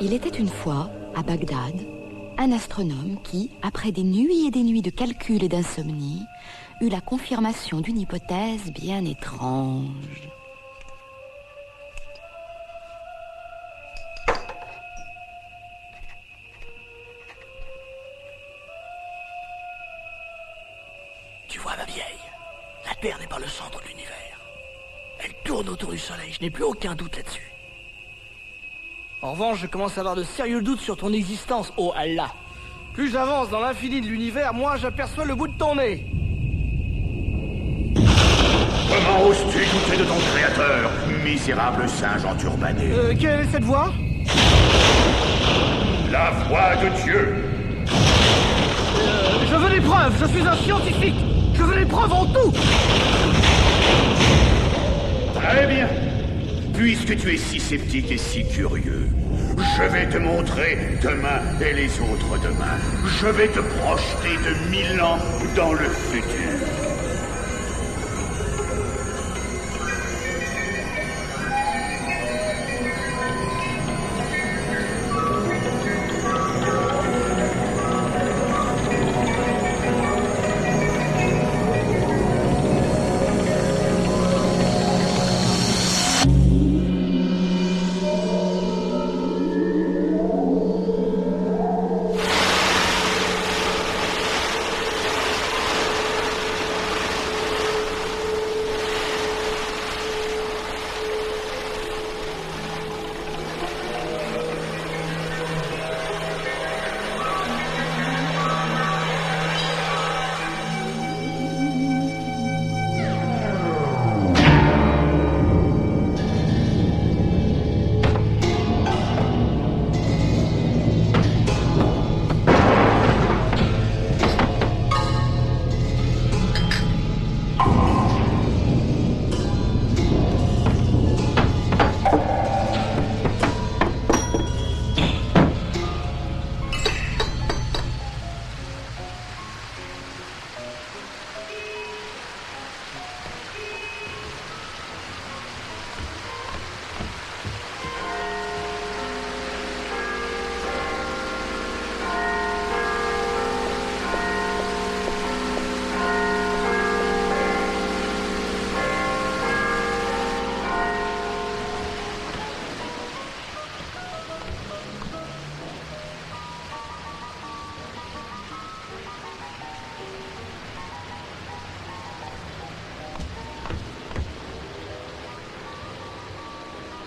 Il était une fois, à Bagdad, un astronome qui, après des nuits et des nuits de calcul et d'insomnie, eut la confirmation d'une hypothèse bien étrange. Tu vois, ma vieille, la Terre n'est pas le centre de l'univers. Elle tourne autour du Soleil, je n'ai plus aucun doute là-dessus. En revanche, je commence à avoir de sérieux doutes sur ton existence, oh Allah. Plus j'avance dans l'infini de l'univers, moins j'aperçois le bout de ton nez. Comment oses-tu douter de ton créateur, misérable singe enturbané? Quelle est cette voix? La voix de Dieu. Je veux des preuves, je suis un scientifique. Je veux des preuves en tout. Très bien. Puisque tu es si sceptique et si curieux, je vais te montrer demain et les autres demain. Je vais te projeter de 1000 ans dans le futur.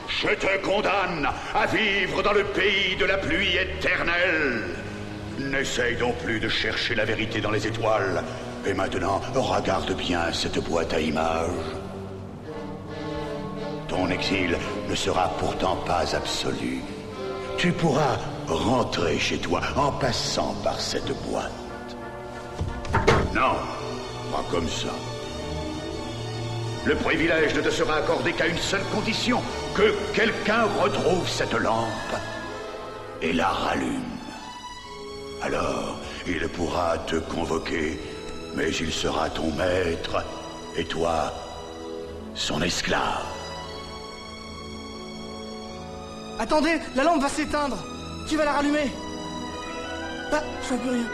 Je te condamne à vivre dans le pays de la pluie éternelle. N'essaye donc plus de chercher la vérité dans les étoiles. Et maintenant, regarde bien cette boîte à images. Ton exil ne sera pourtant pas absolu. Tu pourras rentrer chez toi en passant par cette boîte. Non, pas comme ça. Le privilège ne te sera accordé qu'à une seule condition, que quelqu'un retrouve cette lampe et la rallume. Alors, il pourra te convoquer, mais il sera ton maître, et toi, son esclave. Attendez, la lampe va s'éteindre. Qui va la rallumer? Ah, je vois plus rien.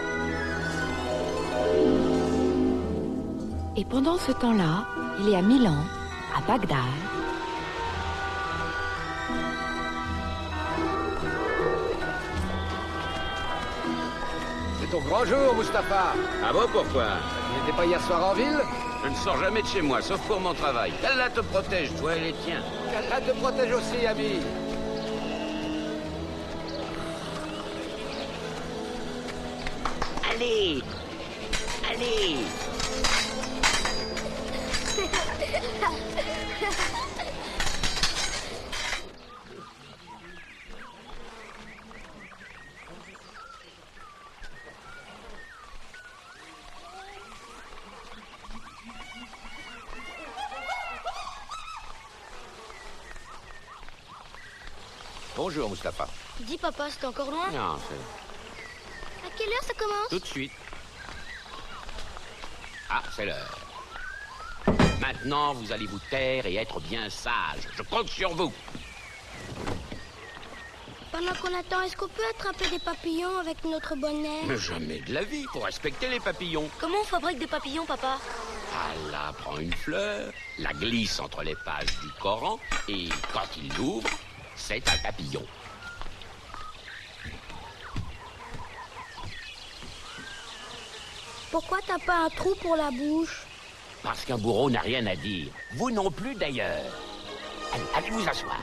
Et pendant ce temps-là, il y a 1000 ans, à Bagdad, C'est ton grand jour, Mustapha. Ah bon, pourquoi? Tu n'étais pas hier soir en ville? Je ne sors jamais de chez moi, sauf pour mon travail. Allah te protège, toi et les tiens. Qu'Allah te protège aussi, ami. Allez! Allez! Bonjour, Mustapha. Dis papa, c'est encore loin? Non, c'est À quelle heure ça commence? tout de suite. Ah, c'est l'heure. Maintenant, vous allez vous taire et être bien sage. Je compte sur vous. Pendant qu'on attend, est-ce qu'on peut attraper des papillons avec notre bonnet? Mais jamais de la vie, pour respecter les papillons. Comment on fabrique des papillons, papa? Allah prend une fleur, la glisse entre les pages du Coran, et quand il l'ouvre, c'est un papillon. Pourquoi t'as pas un trou pour la bouche? Parce qu'un bourreau n'a rien à dire. Vous non plus, d'ailleurs. Allez vous asseoir.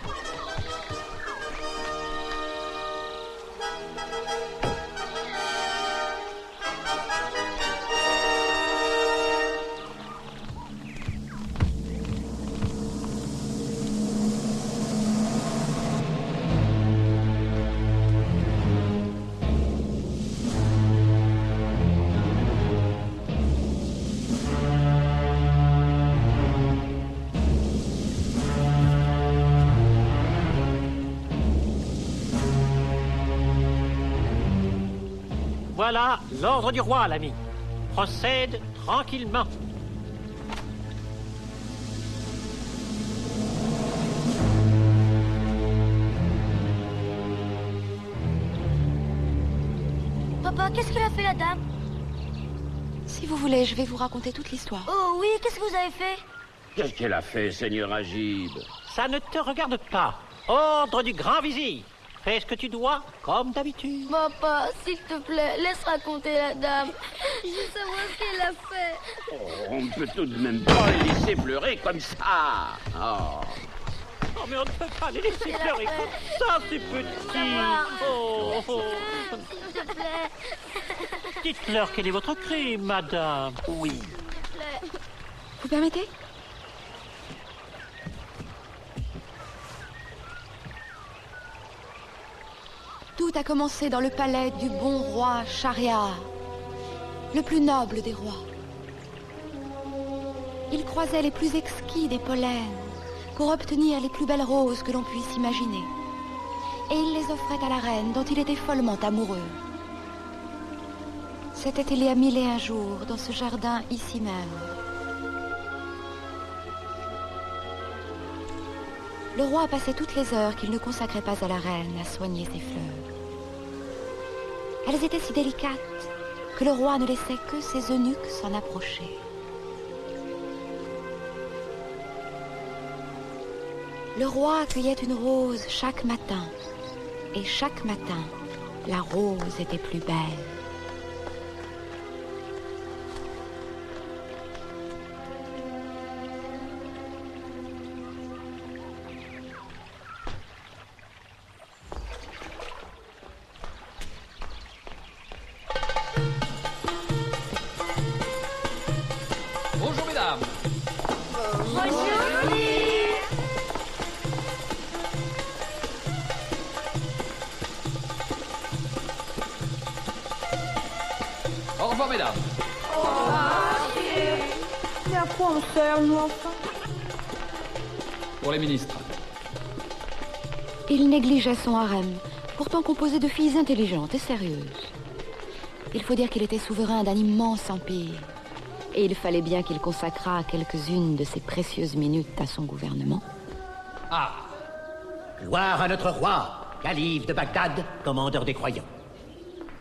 Voilà l'ordre du roi, l'ami. Procède tranquillement. Papa, qu'est-ce qu'elle a fait, la dame? Si vous voulez, je vais vous raconter toute l'histoire. Oh oui, qu'est-ce que vous avez fait? Qu'est-ce qu'elle a fait, Seigneur Agib? Ça ne te regarde pas. Ordre du grand vizir. Fais ce que tu dois, comme d'habitude. Papa, s'il te plaît, laisse raconter la dame. Je veux savoir ce qu'elle a fait. Oh, on ne peut tout de même pas les laisser pleurer comme ça. Oh. Oh, mais on ne peut pas les laisser pleurer comme ça, ces petits. Oh, oh. S'il te plaît. Dites-leur quel est votre crime, madame. Oui. Vous permettez? Tout a commencé dans le palais du bon roi Shahriar, le plus noble des rois. Il croisait les plus exquis des pollens pour obtenir les plus belles roses que l'on puisse imaginer. Et il les offrait à la reine dont il était follement amoureux. C'était il y a 1001 jours, dans ce jardin ici même. Le roi passait toutes les heures qu'il ne consacrait pas à la reine à soigner ses fleurs. Elles étaient si délicates que le roi ne laissait que ses eunuques s'en approcher. Le roi cueillait une rose chaque matin, et chaque matin, la rose était plus belle. Bonjour mesdames. Au revoir mesdames. Mais à quoi on sert, nous, enfin? Pour les ministres. Il négligeait son harem, pourtant composé de filles intelligentes et sérieuses. Il faut dire qu'il était souverain d'un immense empire. Et il fallait bien qu'il consacrât quelques-unes de ses précieuses minutes à son gouvernement. Ah, Gloire à notre roi, calife de Bagdad, commandeur des croyants.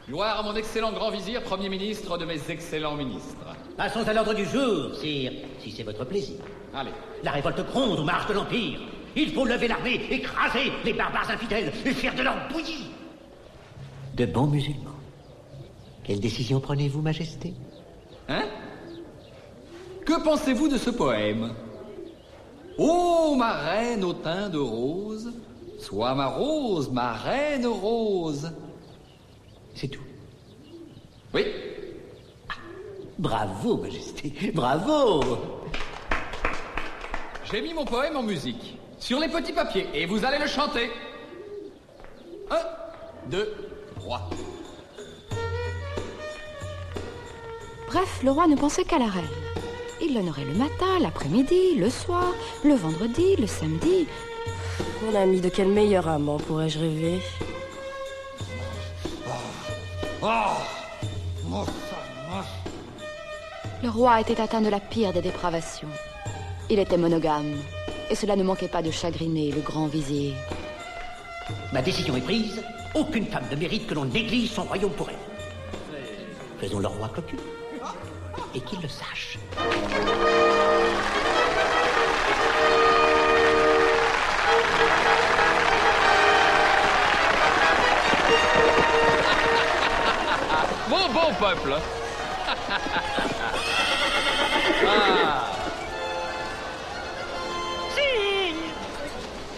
gloire à mon excellent grand vizir, premier ministre de mes excellents ministres. Passons à l'ordre du jour, sire, si c'est votre plaisir. Allez. La révolte gronde aux marches de l'Empire. Il faut lever l'armée, écraser les barbares infidèles et faire de leur bouillie. De bons musulmans. Quelle décision prenez-vous, Majesté? Hein? Que pensez-vous de ce poème? Ô ma reine au teint de rose, sois ma rose, ma reine rose. C'est tout. Oui. Bravo, Majesté, bravo. J'ai mis mon poème en musique, sur les petits papiers, et vous allez le chanter. 1, 2, 3. Bref, le roi ne pensait qu'à la reine. Il l'honorait le matin, l'après-midi, le soir, le vendredi, le samedi. Mon ami, de quel meilleur amant pourrais-je rêver? Le roi était atteint de la pire des dépravations. Il était monogame, et cela ne manquait pas de chagriner le grand vizir. Ma décision est prise. Aucune femme ne mérite que l'on néglige son royaume pour elle. Faisons le roi cocu. Et qu'il le sache. Bon peuple. Ah. Si!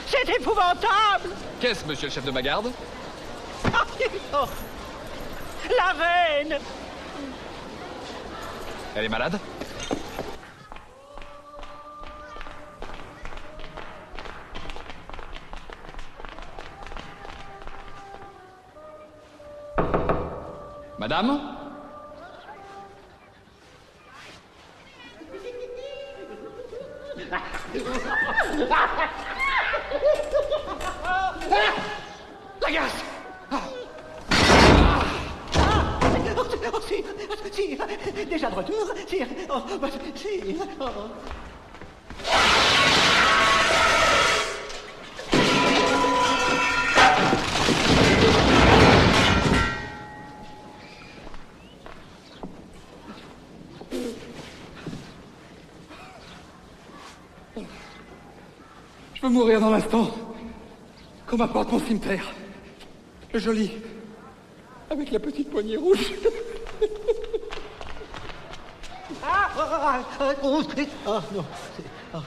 C'est épouvantable! Qu'est-ce, monsieur le chef de ma garde? Oh, la reine! Elle est malade? Madame? La garce! Oh, sire, déjà de retour, sire. Oh, sire. Oh. Je veux mourir dans l'instant. Qu'on m'apporte mon cimetière. Le joli. Avec la petite poignée rouge. Oh non. Oh.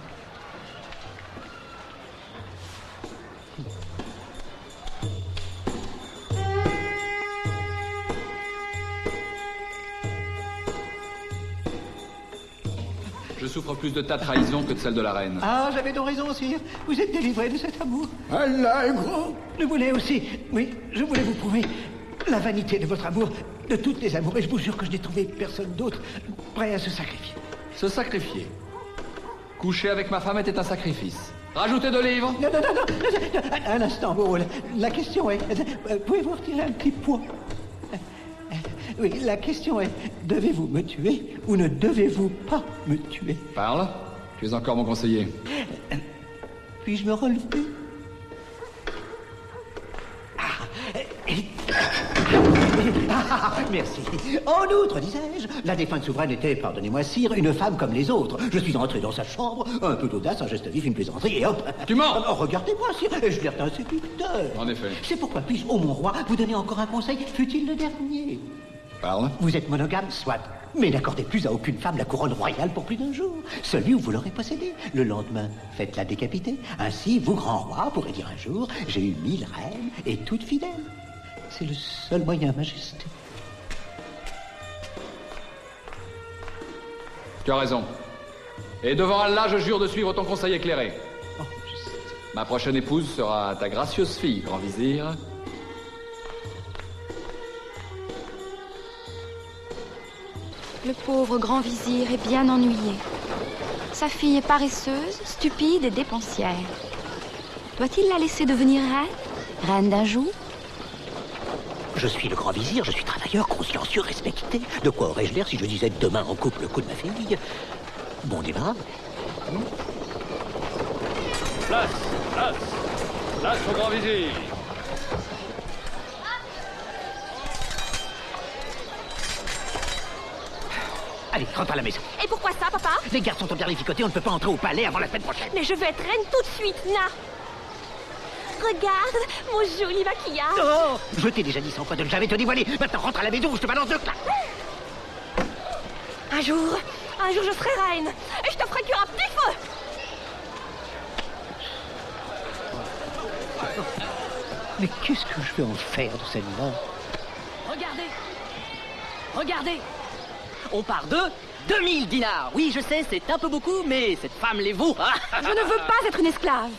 Je souffre plus de ta trahison que de celle de la reine. Ah, j'avais donc raison, sire. Vous êtes délivré de cet amour. Allah est grand. Je voulais aussi, oui, je voulais vous prouver la vanité de votre amour, de toutes les amours, et je vous jure que je n'ai trouvé personne d'autre prêt à se sacrifier. Se sacrifier. Coucher avec ma femme était un sacrifice. Rajoutez 2 livres. Non. Un instant, bon, la question est... Pouvez-vous retirer un petit point? Oui, la question est, devez-vous me tuer ou ne devez-vous pas me tuer? Parle. Tu es encore mon conseiller. Puis-je me relever? Merci. En outre, disais-je, la défunte souveraine était, pardonnez-moi, sire, une femme comme les autres. Je suis entré dans sa chambre, un peu d'audace, un geste vif, une plaisanterie, et hop. Tu mens. Oh, regardez-moi, sire, je l'air d'un séducteur. En effet. C'est pourquoi puis-je, ô mon roi, vous donner encore un conseil, fût-il le dernier? Parle. Vous êtes monogame, soit. Mais n'accordez plus à aucune femme la couronne royale pour plus d'un jour. Celui où vous l'aurez possédé. Le lendemain, faites-la décapiter. Ainsi, vous, grand roi, pourrez dire un jour, j'ai eu 1000 reines et toutes fidèles. C'est le seul moyen, majesté. Tu as raison. Et devant Allah, je jure de suivre ton conseil éclairé. Oh, Ma prochaine épouse sera ta gracieuse fille, grand vizir. Le pauvre grand vizir est bien ennuyé. Sa fille est paresseuse, stupide et dépensière. Doit-il la laisser devenir reine? Reine d'un jour? Je suis le grand vizir, je suis travailleur, consciencieux, respecté. De quoi aurais-je l'air si je disais demain on coupe le cou de ma fille? Bon débat. Place au grand vizir. Allez, rentre à la maison. Et pourquoi ça, papa? Les gardes sont en lificotés, on ne peut pas entrer au palais avant la semaine prochaine. Mais je veux être reine tout de suite, Na. Regarde mon joli maquillage. Oh, je t'ai déjà dit 100 fois de ne jamais te dévoiler. Maintenant, rentre à la maison ou je te balance 2 claques. Un jour, je serai reine. Et je te ferai cuire un petit feu. Mais qu'est-ce que je vais en faire de celle-là? Regardez. On part de 2000 dinars. Oui, je sais, c'est un peu beaucoup, mais cette femme les vaut. Je ne veux pas être une esclave.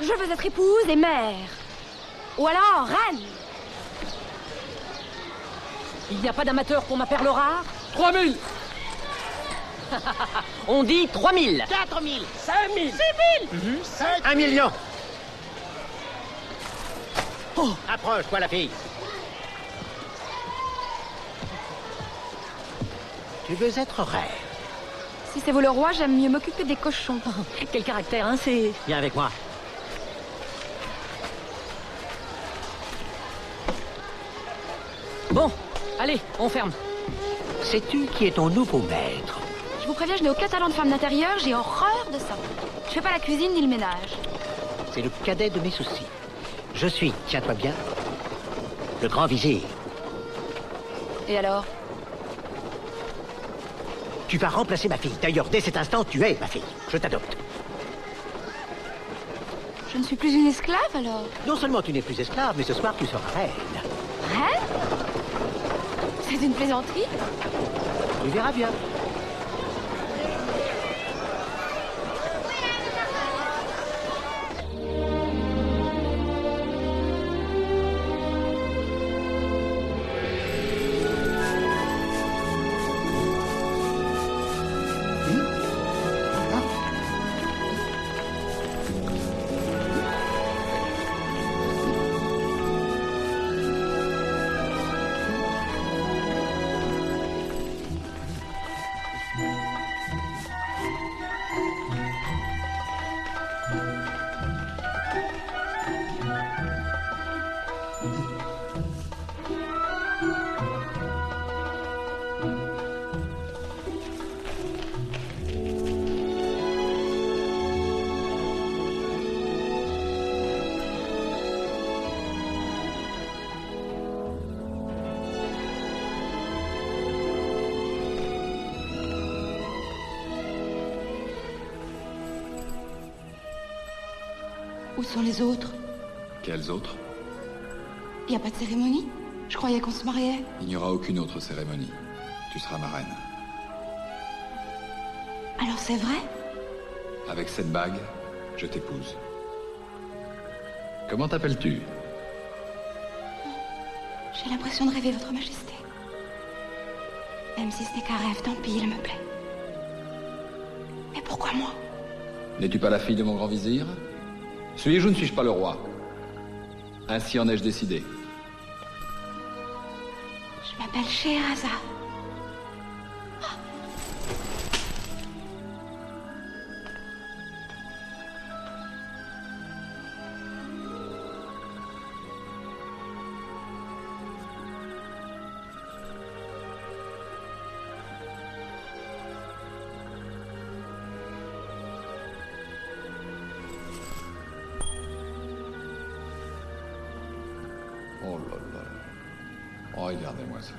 Je veux être épouse et mère. Ou alors reine. Il n'y a pas d'amateur pour ma perle rare? 3000. On dit 3000. 4000. 5000. 6000. 1 million. Oh, approche-toi, la fille. Tu veux être reine? Si c'est vous le roi, j'aime mieux m'occuper des cochons. Quel caractère, hein, c'est... Viens avec moi. Bon, allez, on ferme. Sais-tu qui est ton nouveau maître? Je vous préviens, je n'ai aucun talent de femme d'intérieur, j'ai horreur de ça. Je fais pas la cuisine ni le ménage. C'est le cadet de mes soucis. Je suis, tiens-toi bien, le grand vizir. Et alors? Tu vas remplacer ma fille. D'ailleurs, dès cet instant, tu es ma fille. Je t'adopte. Je ne suis plus une esclave, alors? Non seulement tu n'es plus esclave, mais ce soir, tu seras reine. Reine? C'est une plaisanterie? Tu verras bien. Où sont les autres? Quels autres? Il n'y a pas de cérémonie? Je croyais qu'on se mariait. Il n'y aura aucune autre cérémonie. Tu seras ma reine. Alors c'est vrai? Avec cette bague, je t'épouse. Comment t'appelles-tu? J'ai l'impression de rêver, Votre Majesté. Même si ce n'est qu'un rêve, tant pis, il me plaît. Mais pourquoi moi? N'es-tu pas la fille de mon grand vizir? Suis-je ou ne suis-je pas le roi? Ainsi en ai-je décidé. Je m'appelle Scheherazade. Oh là là. Regardez-moi ça.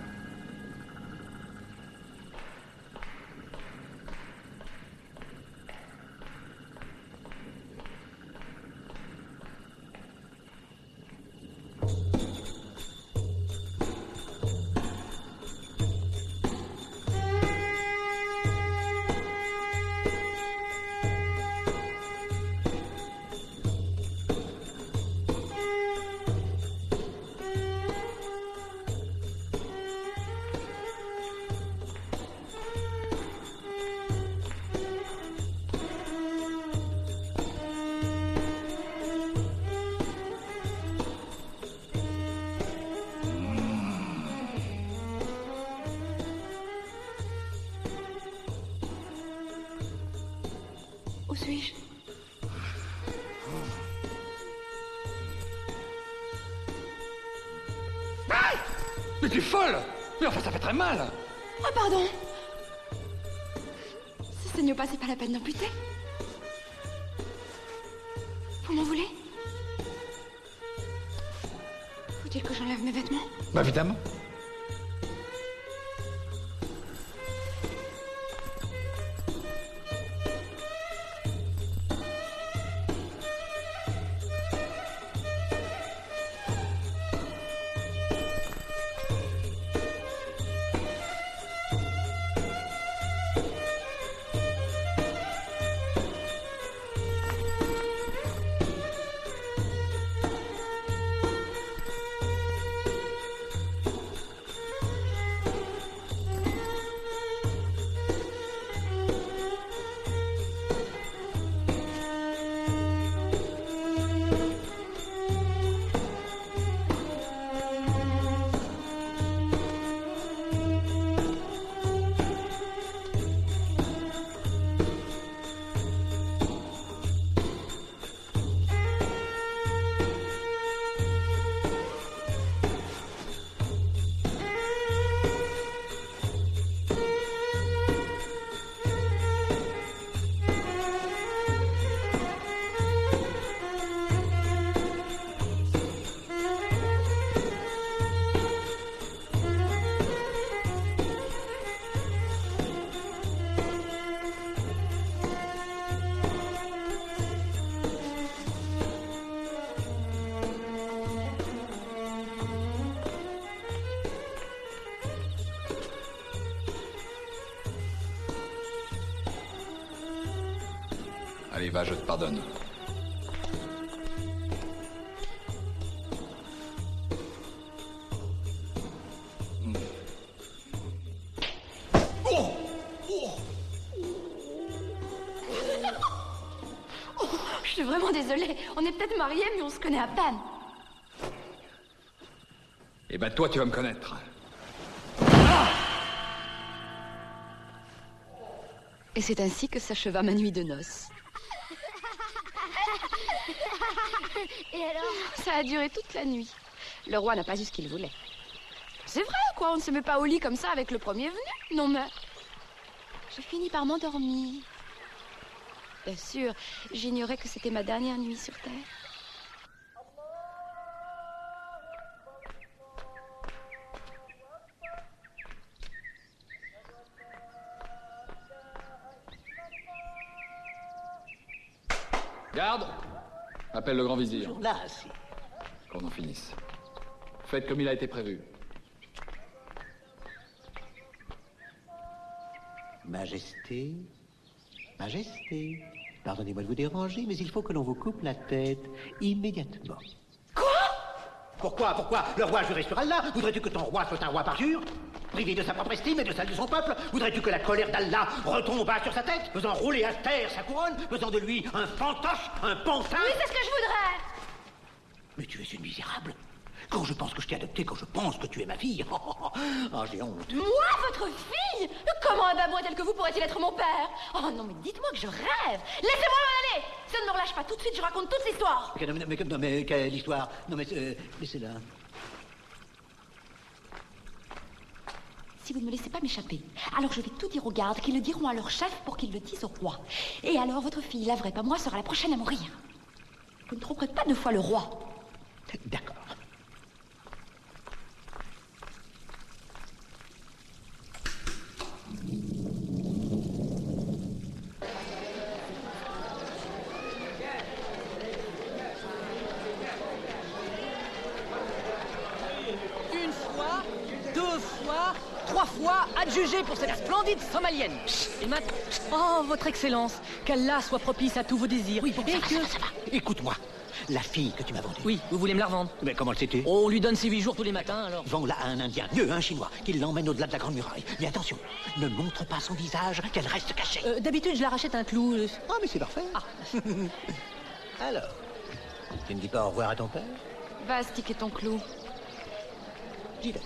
Où suis-je? Mais tu es folle! Mais enfin, ça fait très mal! Ah, pardon! Si ça ne pas, c'est pas la peine d'amputer. Vous m'en voulez? Faut-il que j'enlève mes vêtements? Bah, évidemment. Allez, va, je te pardonne. Je suis vraiment désolée. On est peut-être mariés, mais on se connaît à peine. Eh ben, toi, tu vas me connaître. Et c'est ainsi que s'acheva ma nuit de noces. Et alors? Ça a duré toute la nuit. Le roi n'a pas eu ce qu'il voulait. C'est vrai, quoi, on ne se met pas au lit comme ça avec le premier venu. Non, mais... j'ai fini par m'endormir. Bien sûr, j'ignorais que c'était ma dernière nuit sur Terre. Garde! Appelle le grand vizir. Toujours là, si. Qu'on en finisse. Faites comme il a été prévu. Majesté, Majesté, pardonnez-moi de vous déranger, mais il faut que l'on vous coupe la tête immédiatement. Pourquoi Le roi a juré sur Allah. Voudrais-tu que ton roi soit un roi parjure? Privé de sa propre estime et de celle de son peuple? Voudrais-tu que la colère d'Allah retombât sur sa tête, faisant rouler à terre sa couronne, faisant de lui un fantoche, un pantin? Oui, c'est ce que je voudrais. Mais tu es une misérable. Quand je pense que je t'ai adopté, quand je pense que tu es ma fille, j'ai honte. Moi, votre fille? Comment un babouin tel que vous pourrait-il être mon père? Oh non, mais dites-moi que je rêve. Laissez-moi m'en aller. Si on ne me relâche pas tout de suite, je raconte toute l'histoire. Mais quelle histoire? Non, mais laissez-la. Si vous ne me laissez pas m'échapper, alors je vais tout dire aux gardes qui le diront à leur chef pour qu'ils le disent au roi. Et alors votre fille, la vraie, pas moi, sera la prochaine à mourir. Vous ne tromperez pas 2 fois le roi. D'accord. Une fois, 2 fois, 3 fois adjugé pour cette splendide somalienne. Et maintenant... Oh, votre excellence, qu'Allah soit propice à tous vos désirs. Oui, bon, ça va. Écoute-moi, la fille que tu m'as vendue. Oui, vous voulez me la revendre? Mais comment le sais-tu? Oh, on lui donne ses 8 jours tous les matins, alors. Vends-la à un Indien, mieux un Chinois, qui l'emmène au-delà de la Grande Muraille. Mais attention, ne montre pas son visage, qu'elle reste cachée. D'habitude, je la rachète un clou. Ah, mais c'est parfait. Ah. Alors, tu ne dis pas au revoir à ton père? Va sticker ton clou. J'y vais.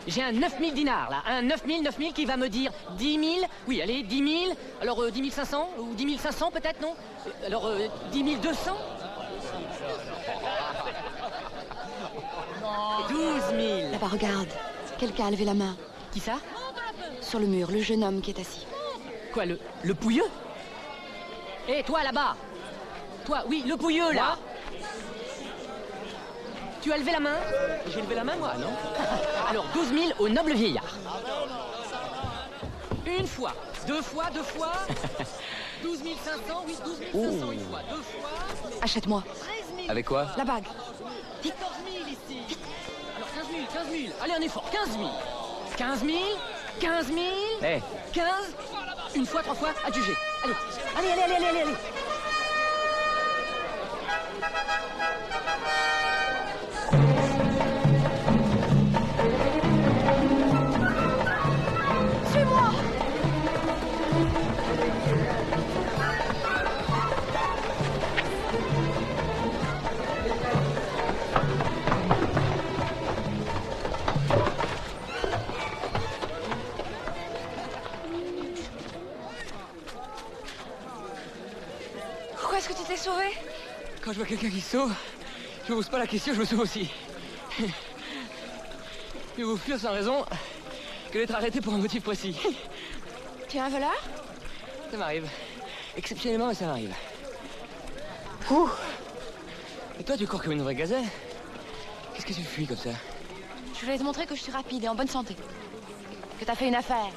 J'ai un 9000 dinars, là. Un 9000 qui va me dire 10 000. Oui, allez, 10 000. Alors, 10 500 ou 10 500 peut-être, non? Alors, 10 200 12 000. Là-bas, regarde. Quelqu'un a levé la main. Qui ça? Sur le mur, le jeune homme qui est assis. Quoi, le pouilleux? Hé, toi, là-bas. Toi, oui, le pouilleux, là. Tu as levé la main? J'ai levé la main, moi, non? Alors, 12 000 au noble vieillard. Une fois, 2 fois, 12 500, oui, 12 500 une fois, 2 fois... Achète-moi. 13 000. Avec quoi? La bague. 14 000 ici. Alors, 15 000. Allez, un effort, 15 000. 15 000, 15 000... Hé. 15... Une fois, 3 fois, adjugé. Allez. Suis-moi. Pourquoi est-ce que tu t'es sauvé? Quand je vois quelqu'un qui se sauve, je me pose pas la question, je me sauve aussi. Et vous fuir sans raison que d'être arrêté pour un motif précis. Tu es un voleur? Ça m'arrive. Exceptionnellement, mais ça m'arrive. Ouh. Et toi, tu cours comme une vraie gazelle. Qu'est-ce que tu fuis comme ça? Je voulais te montrer que je suis rapide et en bonne santé. Que t'as fait une affaire.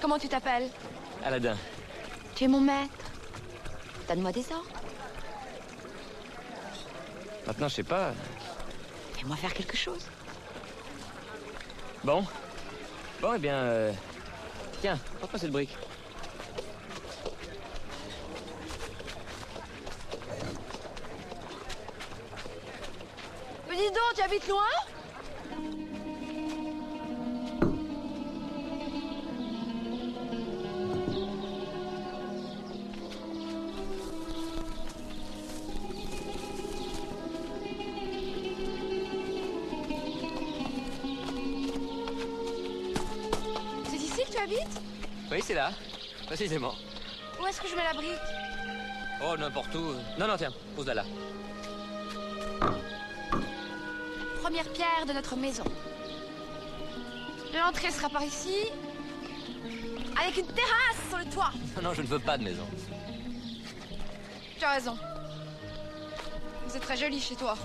Comment tu t'appelles? Aladdin. Tu es mon maître. Donne-moi des ordres. Maintenant, je sais pas. Fais-moi faire quelque chose. Bon, eh bien... Tiens, prends-moi cette brique. dis donc, tu habites loin? C'est ici que tu habites? Oui, c'est là, précisément. Où est-ce que je mets la brique? Oh, n'importe où. Non, non, tiens, pose-la là. Première pierre de notre maison. L'entrée sera par ici, avec une terrasse sur le toit. Non, non, je ne veux pas de maison. Tu as raison. C'est très joli chez toi.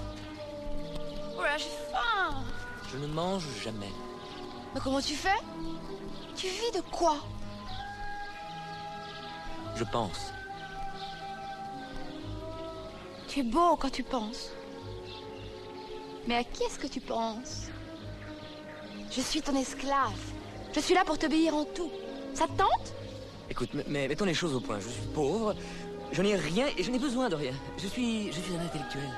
Oh là, j'ai faim. Je ne mange jamais. Mais comment tu fais? Tu vis de quoi? Je pense. Tu es beau quand tu penses. Mais à qui est-ce que tu penses? Je suis ton esclave. Je suis là pour t'obéir en tout. Ça te tente? Écoute, mais mettons les choses au point. Je suis pauvre, je n'ai rien et je n'ai besoin de rien. Je suis un intellectuel.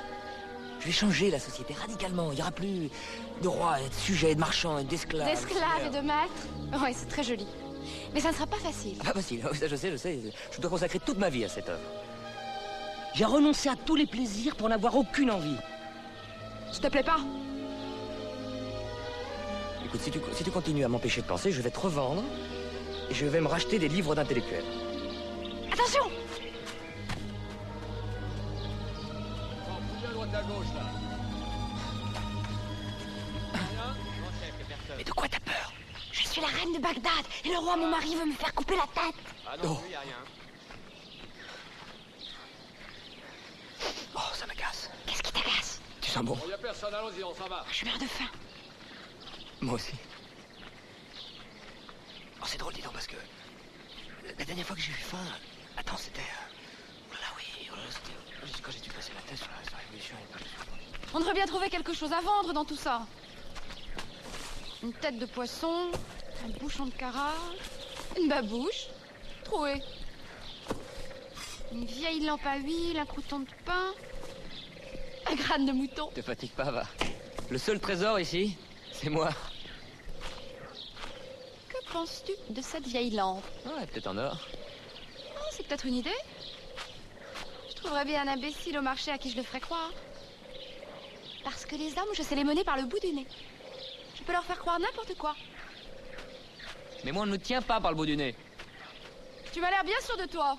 Je vais changer la société radicalement. Il n'y aura plus de rois, et de sujets, de marchands, et d'esclaves. D'esclaves et de maîtres? Oui, c'est très joli. Mais ça ne sera pas facile. Pas facile, ça je sais. Je dois consacrer toute ma vie à cette œuvre. J'ai renoncé à tous les plaisirs pour n'avoir aucune envie. Je te plais pas? Écoute, si tu continues à m'empêcher de penser, je vais te revendre et je vais me racheter des livres d'intellectuels. Attention! Mais de quoi t'as peur? Je suis la reine de Bagdad et le roi, mon mari, veut me faire couper la tête. Ah non, il y a rien. Oh, ça m'agace. Qu'est-ce qui t'agace? Tu sens bon? Il n'y a personne, allons-y, on s'en va. Je meurs de faim. Moi aussi. Oh, c'est drôle, dis donc, parce que la dernière fois que j'ai eu faim... Attends, c'était... Oh là oui, c'était quand j'ai dû passer la tête sur la révolution. On devrait bien trouver quelque chose à vendre dans tout ça. Une tête de poisson, un bouchon de carrage, une babouche, troué. Une vieille lampe à huile, un crouton de pain, un crâne de mouton. Te fatigue pas, va. Le seul trésor ici, c'est moi. Que penses-tu de cette vieille lampe? Ouais, peut-être en or. Oh, c'est peut-être une idée. Je trouverais bien un imbécile au marché à qui je le ferais croire. Parce que les hommes, je sais les mener par le bout du nez. Je peux leur faire croire n'importe quoi. Mais moi, on ne me tient pas par le bout du nez. Tu m'as l'air bien sûr de toi.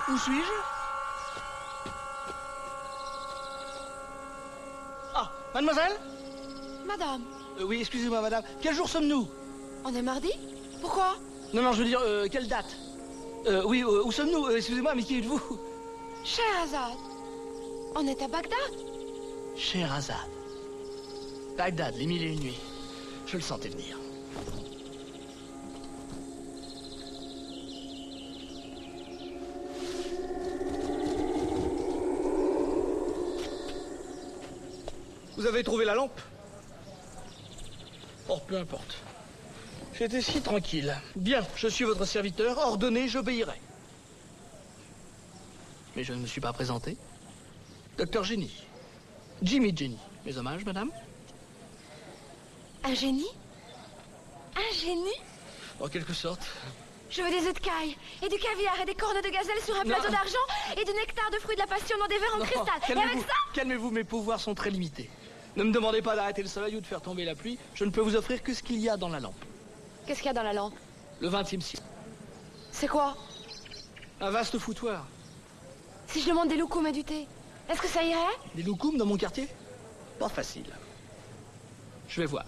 Où suis-je? Ah, mademoiselle? Madame. Oui, excusez-moi, madame. Quel jour sommes-nous? On est mardi? Pourquoi? Non, non, je veux dire, quelle date? Oui, où sommes-nous? Excusez-moi, mais qui êtes-vous? Scheherazade. On est à Bagdad. Scheherazade. Bagdad, les 1001 nuits. Je le sentais venir. Vous avez trouvé la lampe? Oh, peu importe. J'étais si tranquille. Bien, je suis votre serviteur, ordonnez, j'obéirai. Mais je ne me suis pas présenté. Docteur Jenny. Jimmy Jenny. Mes hommages, madame? Un génie? Un génie? En quelque sorte. Je veux des œufs de caille, et du caviar, et des cornes de gazelle sur un plateau d'argent, et du nectar de fruits de la passion dans des verres en cristal. Et avec ça... Calmez-vous, mes pouvoirs sont très limités. Ne me demandez pas d'arrêter le soleil ou de faire tomber la pluie. Je ne peux vous offrir que ce qu'il y a dans la lampe. Qu'est-ce qu'il y a dans la lampe? Le 20e siècle. C'est quoi? Un vaste foutoir. Si je demande des loukoums et du thé, est-ce que ça irait? Des loukoums dans mon quartier? Pas facile. Je vais voir.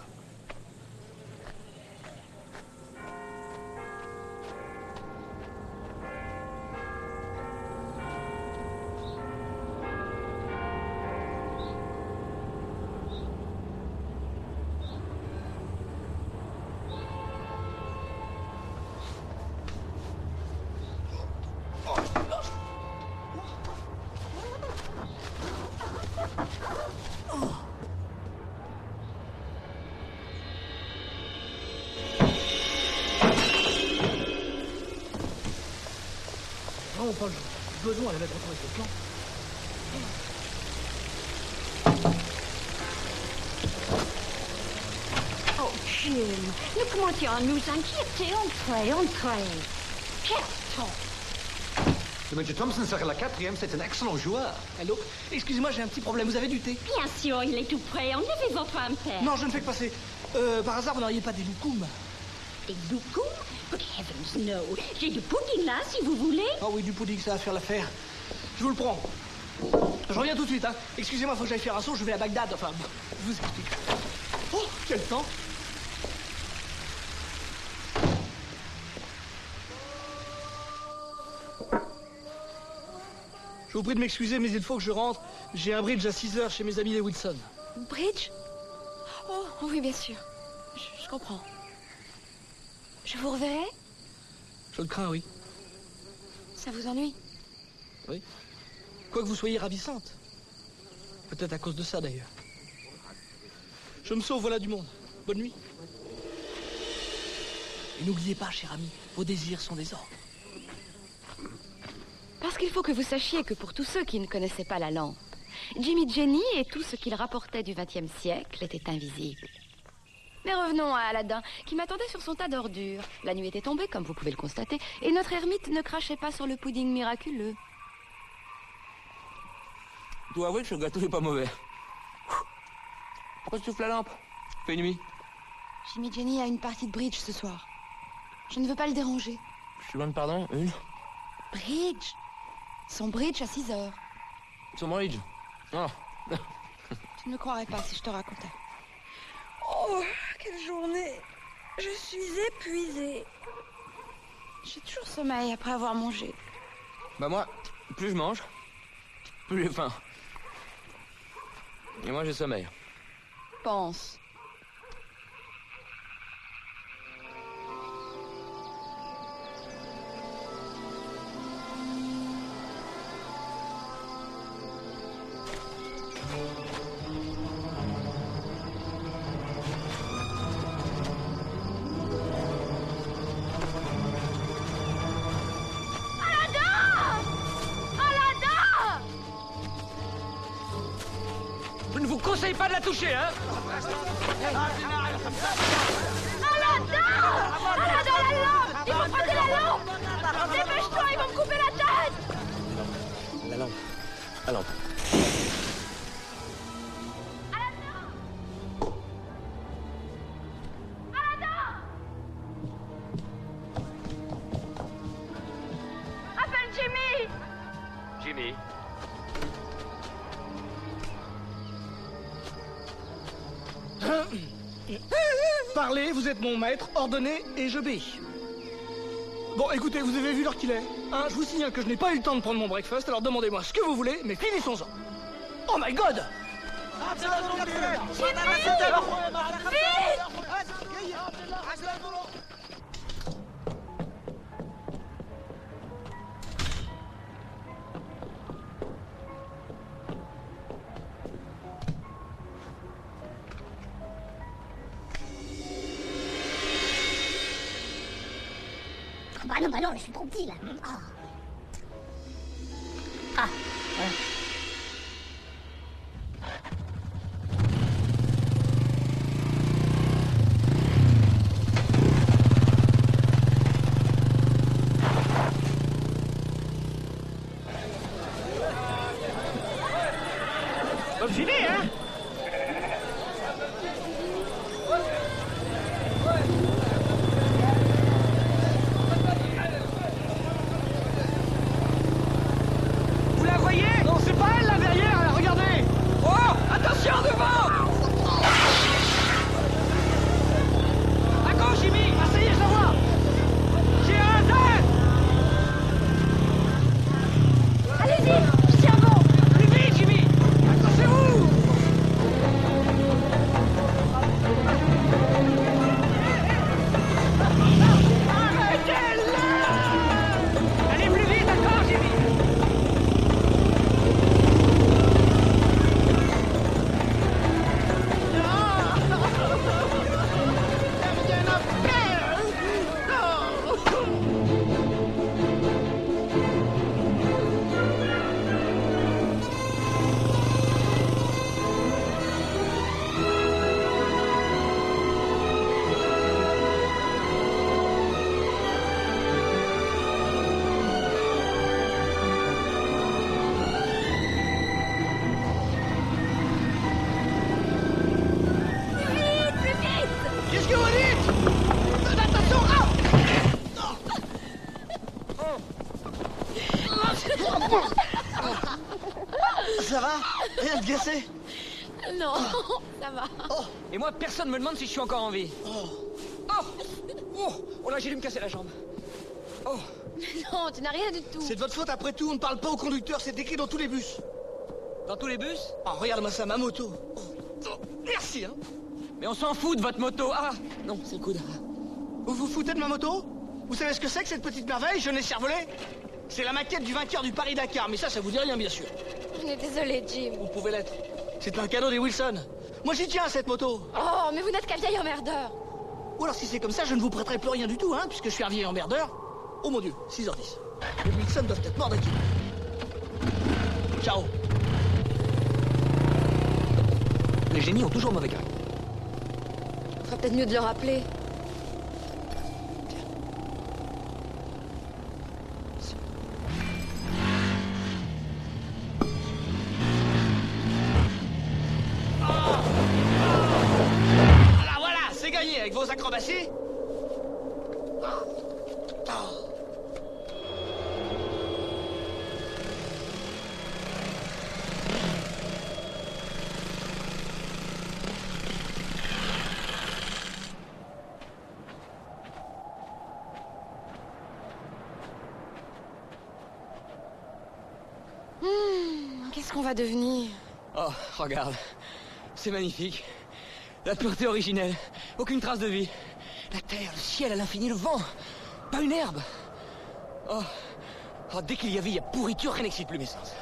vraiment pas le besoin de mettre entre ce plan. Oh, Jim, nous commencions à nous inquiéter. Entrez. Qu'est-ce Le Major Thompson serait la 4e, c'est un excellent joueur. Allô? Excusez-moi, j'ai un petit problème. Vous avez du thé? Bien sûr, il est tout prêt. Enlevez votre impair. Non, je ne fais que passer. Par hasard, vous n'auriez pas des loukoums? Des loukoums? Good heavens, no. J'ai du pudding là, si vous voulez. Ah oui, du pudding, ça va faire l'affaire. Je vous le prends. Je reviens tout de suite, hein. Excusez-moi, faut que j'aille faire un saut, je vais à Bagdad. Enfin, je vous explique. Oh, quel temps! Je vous prie de m'excuser, mais il faut que je rentre. J'ai un bridge à 6 heures chez mes amis les Wilson. Bridge? Oh, oui, bien sûr. Je comprends. Je vous reverrai? Je le crains, oui. Ça vous ennuie? Oui. Quoi que vous soyez ravissante. Peut-être à cause de ça, d'ailleurs. Je me sauve, voilà du monde. Bonne nuit. Et n'oubliez pas, cher ami, vos désirs sont des ordres. Parce qu'il faut que vous sachiez que pour tous ceux qui ne connaissaient pas la lampe, Jimmy Jenny et tout ce qu'il rapportait du XXe siècle était invisible. Mais revenons à Aladdin, qui m'attendait sur son tas d'ordures. La nuit était tombée, comme vous pouvez le constater, et notre ermite ne crachait pas sur le pudding miraculeux. Je dois avouer que ce gâteau n'est pas mauvais. Pourquoi tu souffles la lampe? Fait nuit. Jimmy Jenny a une partie de bridge ce soir. Je ne veux pas le déranger. Je te demande pardon, une? Bridge? Son bridge à 6 heures. Son bridge? Oh. Tu ne me croirais pas si je te racontais. Oh, quelle journée! Je suis épuisée. J'ai toujours sommeil après avoir mangé. Bah moi, plus je mange, plus j'ai faim. Et moi j'ai sommeil. Pense. Je ne vous conseille pas de la toucher, hein? Aladdin! Aladdin, la lampe! Ils vont prendre la lampe! Dépêche-toi, ils vont me couper la tête! La lampe. La lampe. Appelle Jimmy! Jimmy. Parlez, vous êtes mon maître, ordonnez et j'obéis. Bon, écoutez, vous avez vu l'heure qu'il est, hein? Je vous signale que je n'ai pas eu le temps de prendre mon breakfast, alors demandez-moi ce que vous voulez, mais finissons-en. Oh my god! Bah non, je suis trop petit là. Ah. Ah, voilà. Bonne filer, hein? Vous la voyez? Non, c'est qu'est-ce que vous dites? Attention! Ça va? Rien de cassé? Non, ça va. Oh, et moi, personne me demande si je suis encore en vie. Oh là, j'ai dû me casser la jambe. Oh. Non, tu n'as rien du tout. C'est de votre faute après tout, on ne parle pas au conducteur, c'est écrit dans tous les bus. Dans tous les bus? Oh, regarde-moi ça, ma moto. Merci, hein. Mais on s'en fout de votre moto. Ah, non, c'est le coude. Vous vous foutez de ma moto? Vous savez ce que c'est que cette petite merveille, jeune et cervelé? C'est la maquette du vainqueur du Paris-Dakar, mais ça vous dit rien, bien sûr. On est désolé, Jim. Vous pouvez l'être. C'est un cadeau des Wilson. Moi, j'y tiens à cette moto. Oh, mais vous n'êtes qu'un vieil emmerdeur. Ou alors, si c'est comme ça, je ne vous prêterai plus rien du tout, hein, puisque je suis un vieil emmerdeur. Oh mon Dieu, 6h10. Les Wilson doivent être morts d'acquis. Ciao. Les génies ont toujours mauvais cœur. On ferait peut-être mieux de le rappeler. Voilà, c'est gagné avec vos acrobaties. Qu'est-ce qu'on va devenir? Oh, regarde. C'est magnifique. La pureté originelle. Aucune trace de vie. La terre, le ciel à l'infini, le vent. Pas une herbe. Oh, dès qu'il y a vie, il y a pourriture, rien n'excite plus mes sens.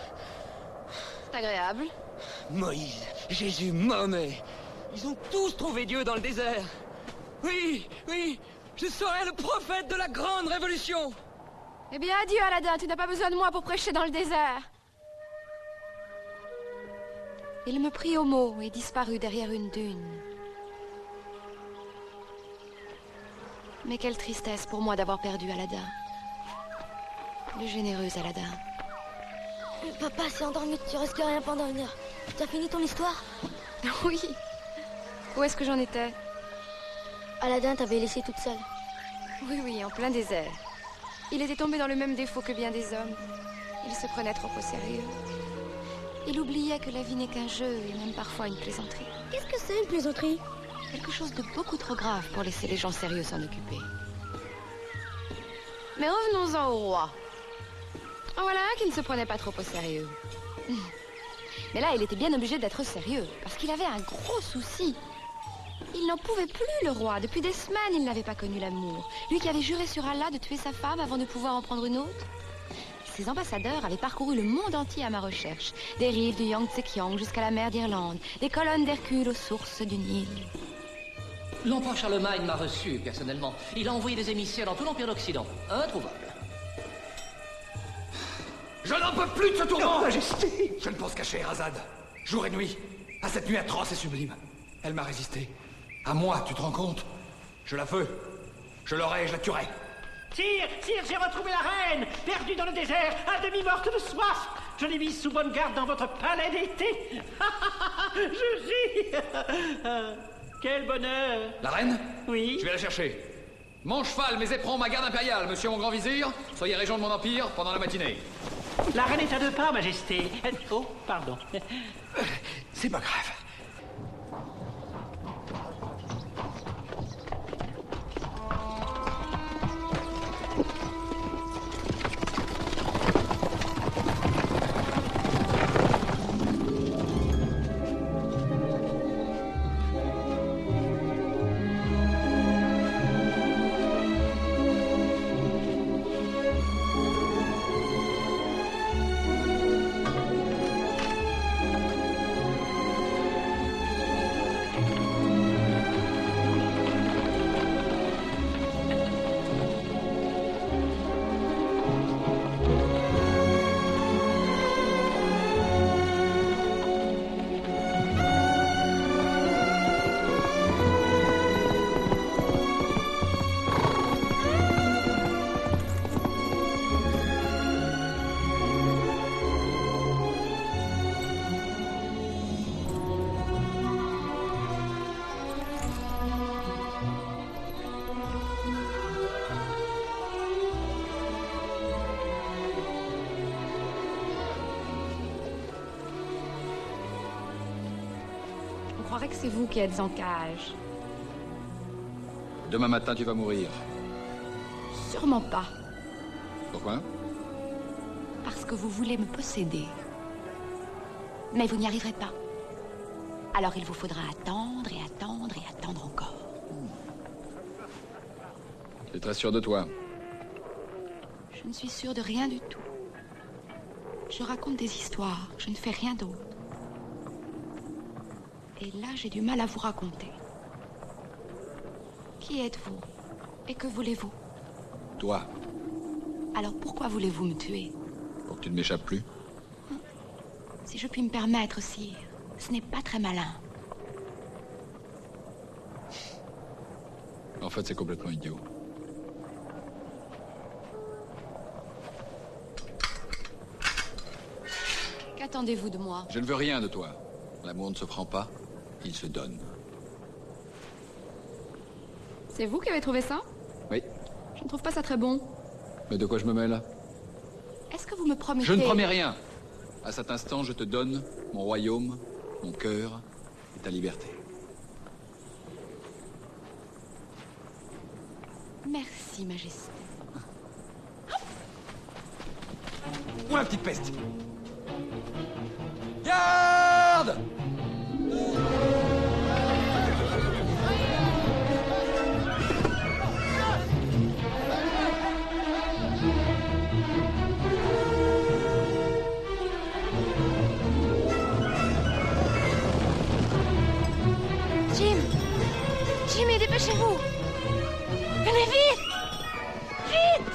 C'est agréable. Moïse, Jésus, Mahomet. Ils ont tous trouvé Dieu dans le désert. Oui, je serai le prophète de la grande révolution. Eh bien, adieu, Aladdin. Tu n'as pas besoin de moi pour prêcher dans le désert. Il me prit au mot et disparut derrière une dune. Mais quelle tristesse pour moi d'avoir perdu Aladdin. Le généreux Aladdin. Papa s'est endormi, tu risques rien pendant une heure. Tu as fini ton histoire? Oui. Où est-ce que j'en étais? Aladdin t'avait laissé toute seule. Oui, en plein désert. Il était tombé dans le même défaut que bien des hommes. Il se prenait trop au sérieux. Il oubliait que la vie n'est qu'un jeu et même parfois une plaisanterie. Qu'est-ce que c'est une plaisanterie? Quelque chose de beaucoup trop grave pour laisser les gens sérieux s'en occuper. Mais revenons-en au roi. En voilà un qui ne se prenait pas trop au sérieux. Mais là, il était bien obligé d'être sérieux, parce qu'il avait un gros souci. Il n'en pouvait plus, le roi. Depuis des semaines, il n'avait pas connu l'amour. Lui qui avait juré sur Allah de tuer sa femme avant de pouvoir en prendre une autre. Ses ambassadeurs avaient parcouru le monde entier à ma recherche. Des rives du Yangtze-Kiang jusqu'à la mer d'Irlande, des colonnes d'Hercule aux sources du Nil. L'empereur Charlemagne m'a reçu, personnellement. Il a envoyé des émissaires dans tout l'Empire d'Occident. Introuvable. Je n'en peux plus de ce tourment! Non, Majesté! Je ne pense qu'à Scheherazade, jour et nuit, à cette nuit atroce et sublime. Elle m'a résisté. À moi, tu te rends compte? Je la veux. Je l'aurai et je la tuerai. Sire, j'ai retrouvé la reine, perdue dans le désert, à demi morte de soif. Je l'ai mise sous bonne garde dans votre palais d'été. Je ris. Quel bonheur. La reine? Oui. Je vais la chercher. Mon cheval, mes éperons, ma garde impériale, monsieur mon grand vizir, soyez régent de mon empire pendant la matinée. La reine est à 2 pas, Majesté. Oh, pardon. C'est pas grave. croirait que c'est vous qui êtes en cage. Demain matin, tu vas mourir. Sûrement pas. Pourquoi? Parce que vous voulez me posséder. Mais vous n'y arriverez pas. Alors il vous faudra attendre et attendre et attendre encore. Tu es très sûr de toi? Je ne suis sûre de rien du tout. Je raconte des histoires, je ne fais rien d'autre. Et là, j'ai du mal à vous raconter. Qui êtes-vous? Et que voulez-vous? Toi. Alors pourquoi voulez-vous me tuer? Pour que tu ne m'échappes plus? Si je puis me permettre, sire, ce n'est pas très malin. En fait, c'est complètement idiot. Qu'attendez-vous de moi? Je ne veux rien de toi. L'amour ne se prend pas, il se donne. C'est vous qui avez trouvé ça? Oui. Je ne trouve pas ça très bon. Mais de quoi je me mêle? Est-ce que vous me promettez... Je ne promets rien. À cet instant, je te donne mon royaume, mon cœur et ta liberté. Merci, Majesté. Où la petite peste? Garde! Jimmy, dépêchez-vous! Venez vite! Vite!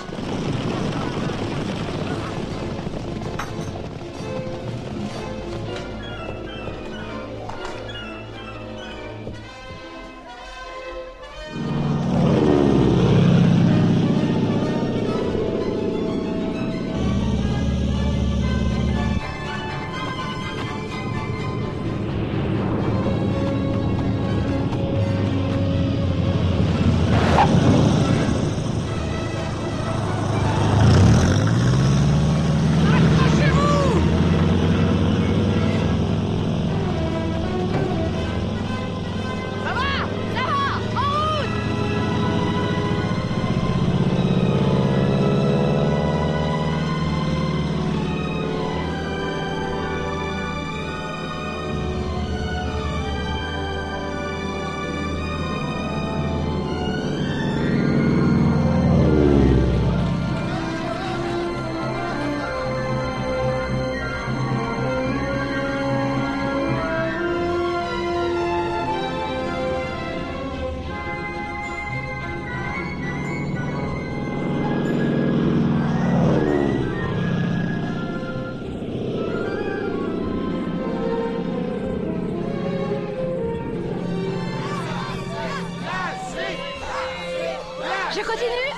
Je continue?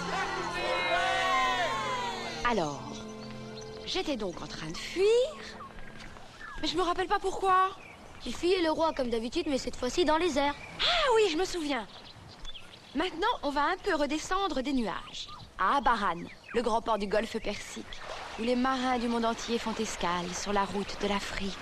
Alors, j'étais donc en train de fuir, mais je me rappelle pas pourquoi. Tu fuyais le roi comme d'habitude, mais cette fois-ci dans les airs. Ah oui, je me souviens. Maintenant, on va un peu redescendre des nuages. À Abaran, le grand port du golfe Persique, où les marins du monde entier font escale sur la route de l'Afrique.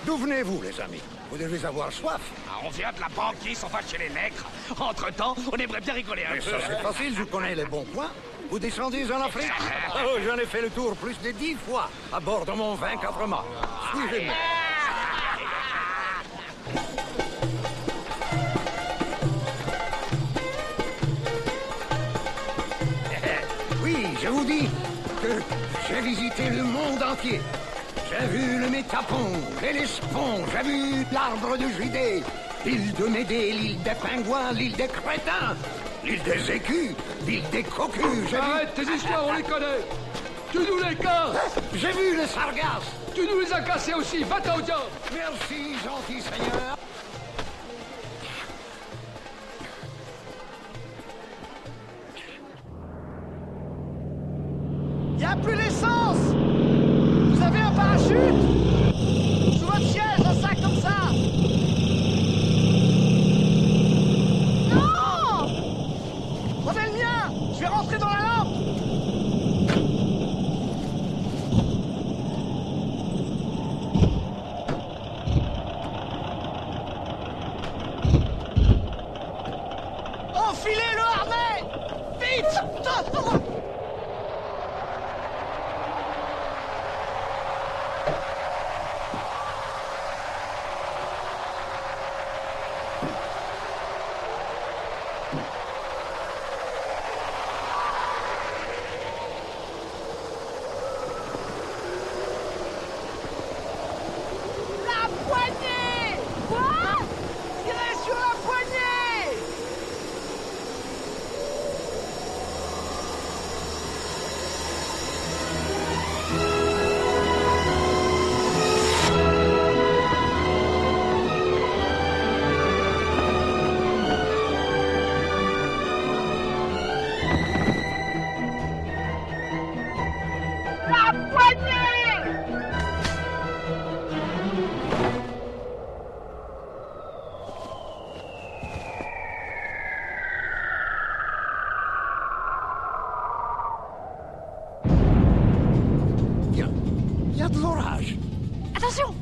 D'où venez-vous, les amis? Vous devez avoir soif. Ah, on vient de la banquise, on va chez les nègres. Entre-temps, on aimerait bien rigoler un Mais peu. ça, c'est facile, je connais les bons coins. Vous descendez en Afrique? Oh, j'en ai fait le tour plus de 10 fois à bord de mon 24 mâts. Suivez-moi. Oui, je vous dis que j'ai visité le monde entier. J'ai vu le Métapon, l'Hellespont, j'ai vu l'arbre de Judée, l'île de Médée, l'île des pingouins, l'île des crétins, l'île des écus, l'île des cocus. Arrête, tes histoires, on les connaît. Tu nous les casses. J'ai vu le Sargasse. Tu nous les as cassés aussi, va-t'en au diable. Merci, gentil seigneur. Il n'y a plus d'essence! Vous avez La poignée! Quoi? Tirez sur la poignée! La poignée! Il y a de l'orage. Attention!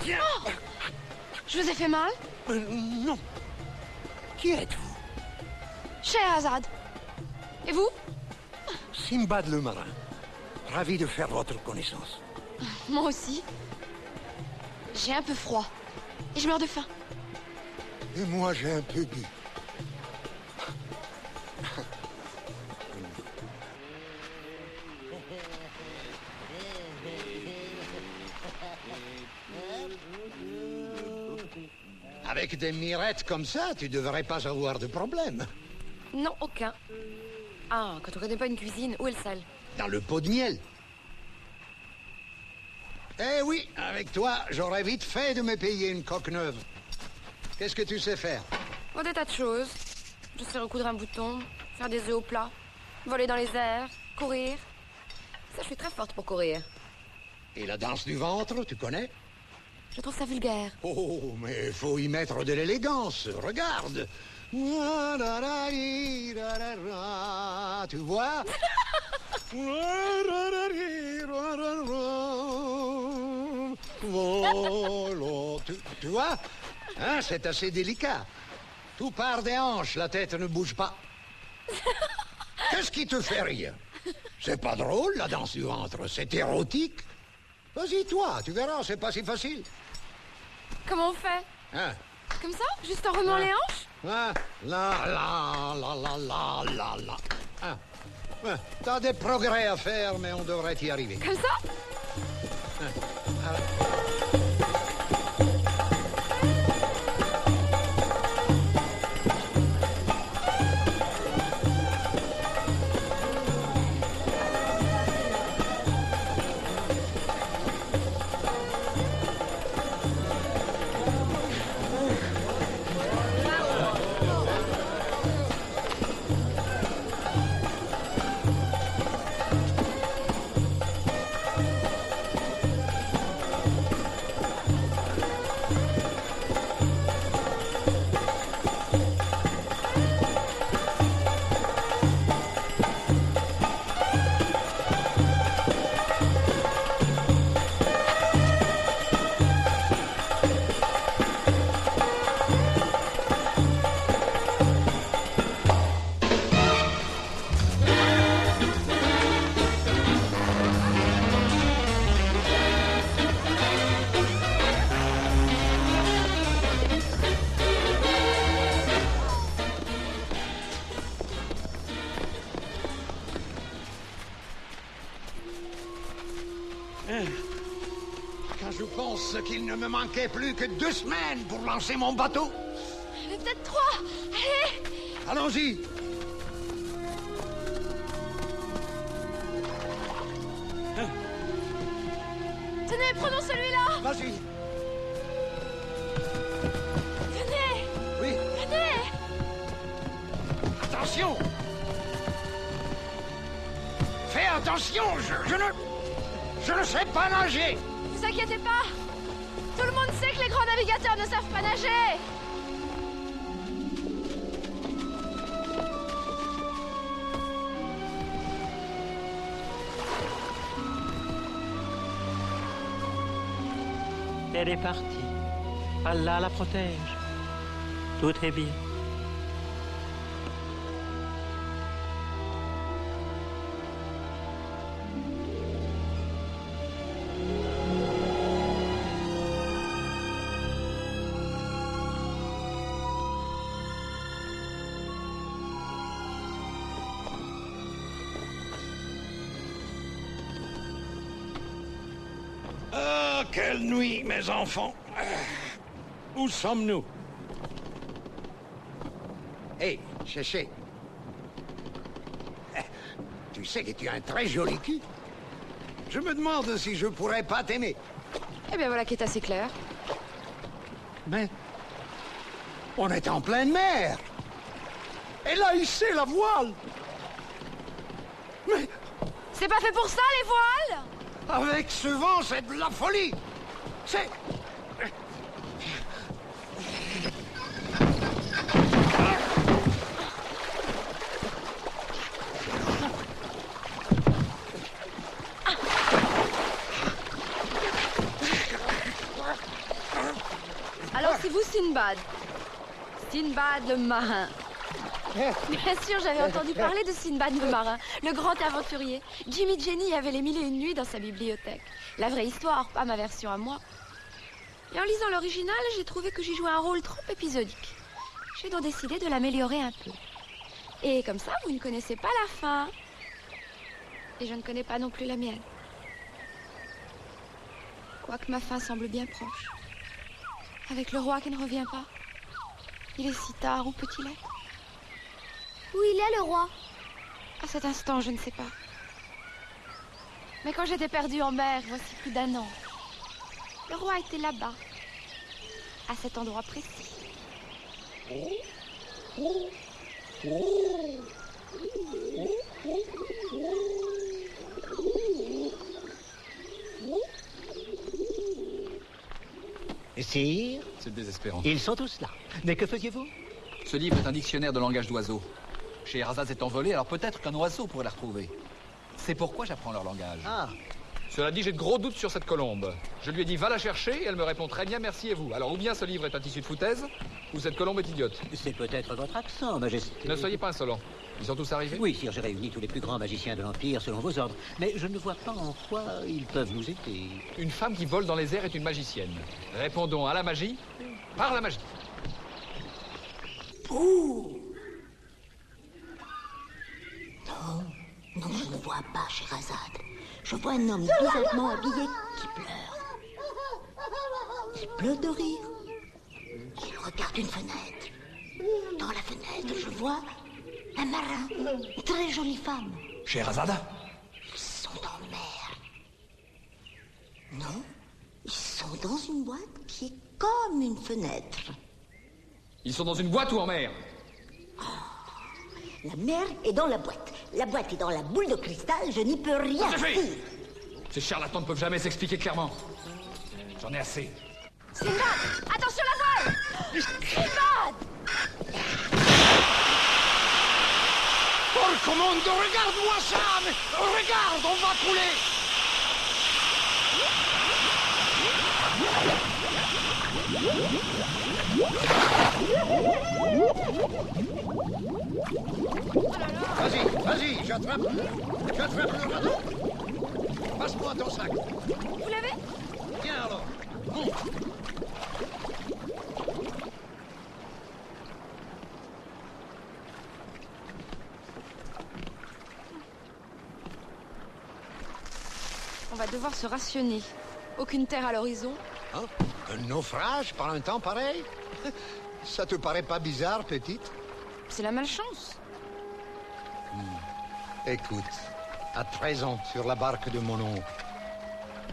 Oh, je vous ai fait mal? Non. Qui êtes-vous? Scheherazade. Et vous? Simbad le marin. Ravi de faire votre connaissance. Moi aussi. J'ai un peu froid. Et je meurs de faim. Et moi, j'ai un peu bu. Avec des mirettes comme ça, tu devrais pas avoir de problème. Non, aucun. Ah, quand on connaît pas une cuisine, où est le sel? Dans le pot de miel. Eh oui, avec toi, j'aurais vite fait de me payer une coque neuve. Qu'est-ce que tu sais faire? Oh, des tas de choses. Je sais recoudre un bouton, faire des œufs au plat, voler dans les airs, courir. Ça, je suis très forte pour courir. Et la danse du ventre, tu connais? Je trouve ça vulgaire. Oh, mais faut y mettre de l'élégance. Regarde. Tu vois? Tu vois? Hein, c'est assez délicat. Tout part des hanches, la tête ne bouge pas. Qu'est-ce qui te fait rire? C'est pas drôle, la danse du ventre. C'est érotique. Vas-y, toi, tu verras, c'est pas si facile. Comment on fait? Hein? Comme ça? Juste en remuant les hanches? Ah, la. Ah. Ouais, t'as des progrès à faire, mais on devrait y arriver. Comme ça? Quand je pense qu'il ne me manquait plus que 2 semaines pour lancer mon bateau. Mais peut-être 3. Allez! Allons-y. Tenez, prenons celui-là! Vas-y. Venez! Oui. Venez! Attention! Fais attention, je ne sais pas nager! Vous inquiétez pas! Tout le monde sait que les grands navigateurs ne savent pas nager! Elle est partie. Allah la protège. Tout est bien. Quelle nuit, mes enfants. Où sommes-nous? Hé, Chéché. Tu sais que tu as un très joli cul. Je me demande si je pourrais pas t'aimer. Eh bien voilà qui est assez clair. Mais... on est en pleine mer. Elle a hissé la voile. Mais... c'est pas fait pour ça, les voiles? avec ce vent, c'est de la folie. C'est... Alors c'est vous, Sinbad. Sinbad le marin. Bien sûr, j'avais entendu parler de Sinbad le marin, le grand aventurier. Jimmy Jenny avait les 1001 nuits dans sa bibliothèque. La vraie histoire, pas ma version à moi. Et en lisant l'original, j'ai trouvé que j'y jouais un rôle trop épisodique. J'ai donc décidé de l'améliorer un peu. Et comme ça, vous ne connaissez pas la fin. Et je ne connais pas non plus la mienne. Quoique ma fin semble bien proche. Avec le roi qui ne revient pas. Il est si tard, où peut-il être? Où il est, le roi? À cet instant, je ne sais pas. Mais quand j'étais perdue en mer, voici plus d'1 an, le roi était là-bas, à cet endroit précis. Sire? C'est désespérant. Ils sont tous là. Mais que faisiez-vous? Ce livre est un dictionnaire de langage d'oiseaux. Scheherazade s'est envolée, alors peut-être qu'un oiseau pourrait la retrouver. C'est pourquoi j'apprends leur langage. Ah. Cela dit, j'ai de gros doutes sur cette colombe. Je lui ai dit, va la chercher, et elle me répond très bien, merci et vous. Alors, ou bien ce livre est un tissu de foutaise, ou cette colombe est idiote. C'est peut-être votre accent, Majesté. Ne soyez pas insolent. Ils sont tous arrivés? Oui, sire, j'ai réuni tous les plus grands magiciens de l'Empire selon vos ordres. Mais je ne vois pas en quoi ils peuvent nous aider. Une femme qui vole dans les airs est une magicienne. Répondons à la magie par la magie. Oh! Non, non, je ne vois pas Scheherazade. Je vois un homme bizarrement habillé qui pleure. Il pleure de rire. Il regarde une fenêtre. Dans la fenêtre, je vois un marin, une très jolie femme. Scheherazade? Ils sont en mer. Non, ils sont dans une boîte qui est comme une fenêtre. Ils sont dans une boîte ou en mer? La mer est dans la boîte. La boîte est dans la boule de cristal. Je n'y peux rien faire. Ces charlatans ne peuvent jamais s'expliquer clairement. J'en ai assez. Sinbad! Attention la voile! Sinbad! Porco mondo, regarde-moi ça! Mais regarde, on va couler! Vas-y, vas-y, j'attrape le radeau. Passe-moi ton sac. Vous l'avez? Viens alors, monte. On va devoir se rationner. Aucune terre à l'horizon. Hein? Un naufrage par un temps pareil? Ça te paraît pas bizarre, petite? C'est la malchance. Écoute, à 13 ans, sur la barque de mon oncle,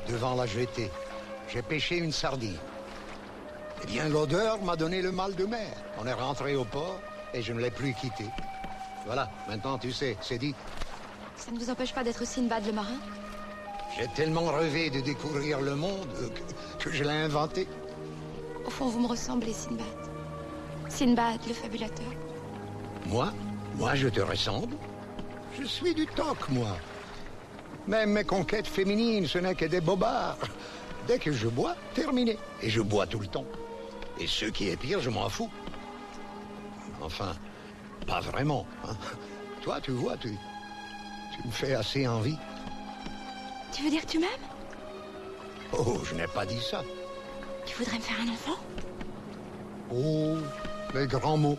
devant la jetée, j'ai pêché une sardine. Eh bien, l'odeur m'a donné le mal de mer. On est rentré au port et je ne l'ai plus quitté. Voilà, maintenant tu sais, c'est dit. Ça ne vous empêche pas d'être Sinbad le marin? J'ai tellement rêvé de découvrir le monde que je l'ai inventé. Au fond, vous me ressemblez, Sinbad. Sinbad, le fabulateur. Moi, je te ressemble? Je suis du toc, moi. Même mes conquêtes féminines, ce n'est que des bobards. Dès que je bois, terminé. Et je bois tout le temps. Et ce qui est pire, je m'en fous. Enfin, pas vraiment. Hein. Toi, tu vois, tu me fais assez envie. Tu veux dire que tu m'aimes? Oh, je n'ai pas dit ça. Tu voudrais me faire un enfant? Oh, les grands mots.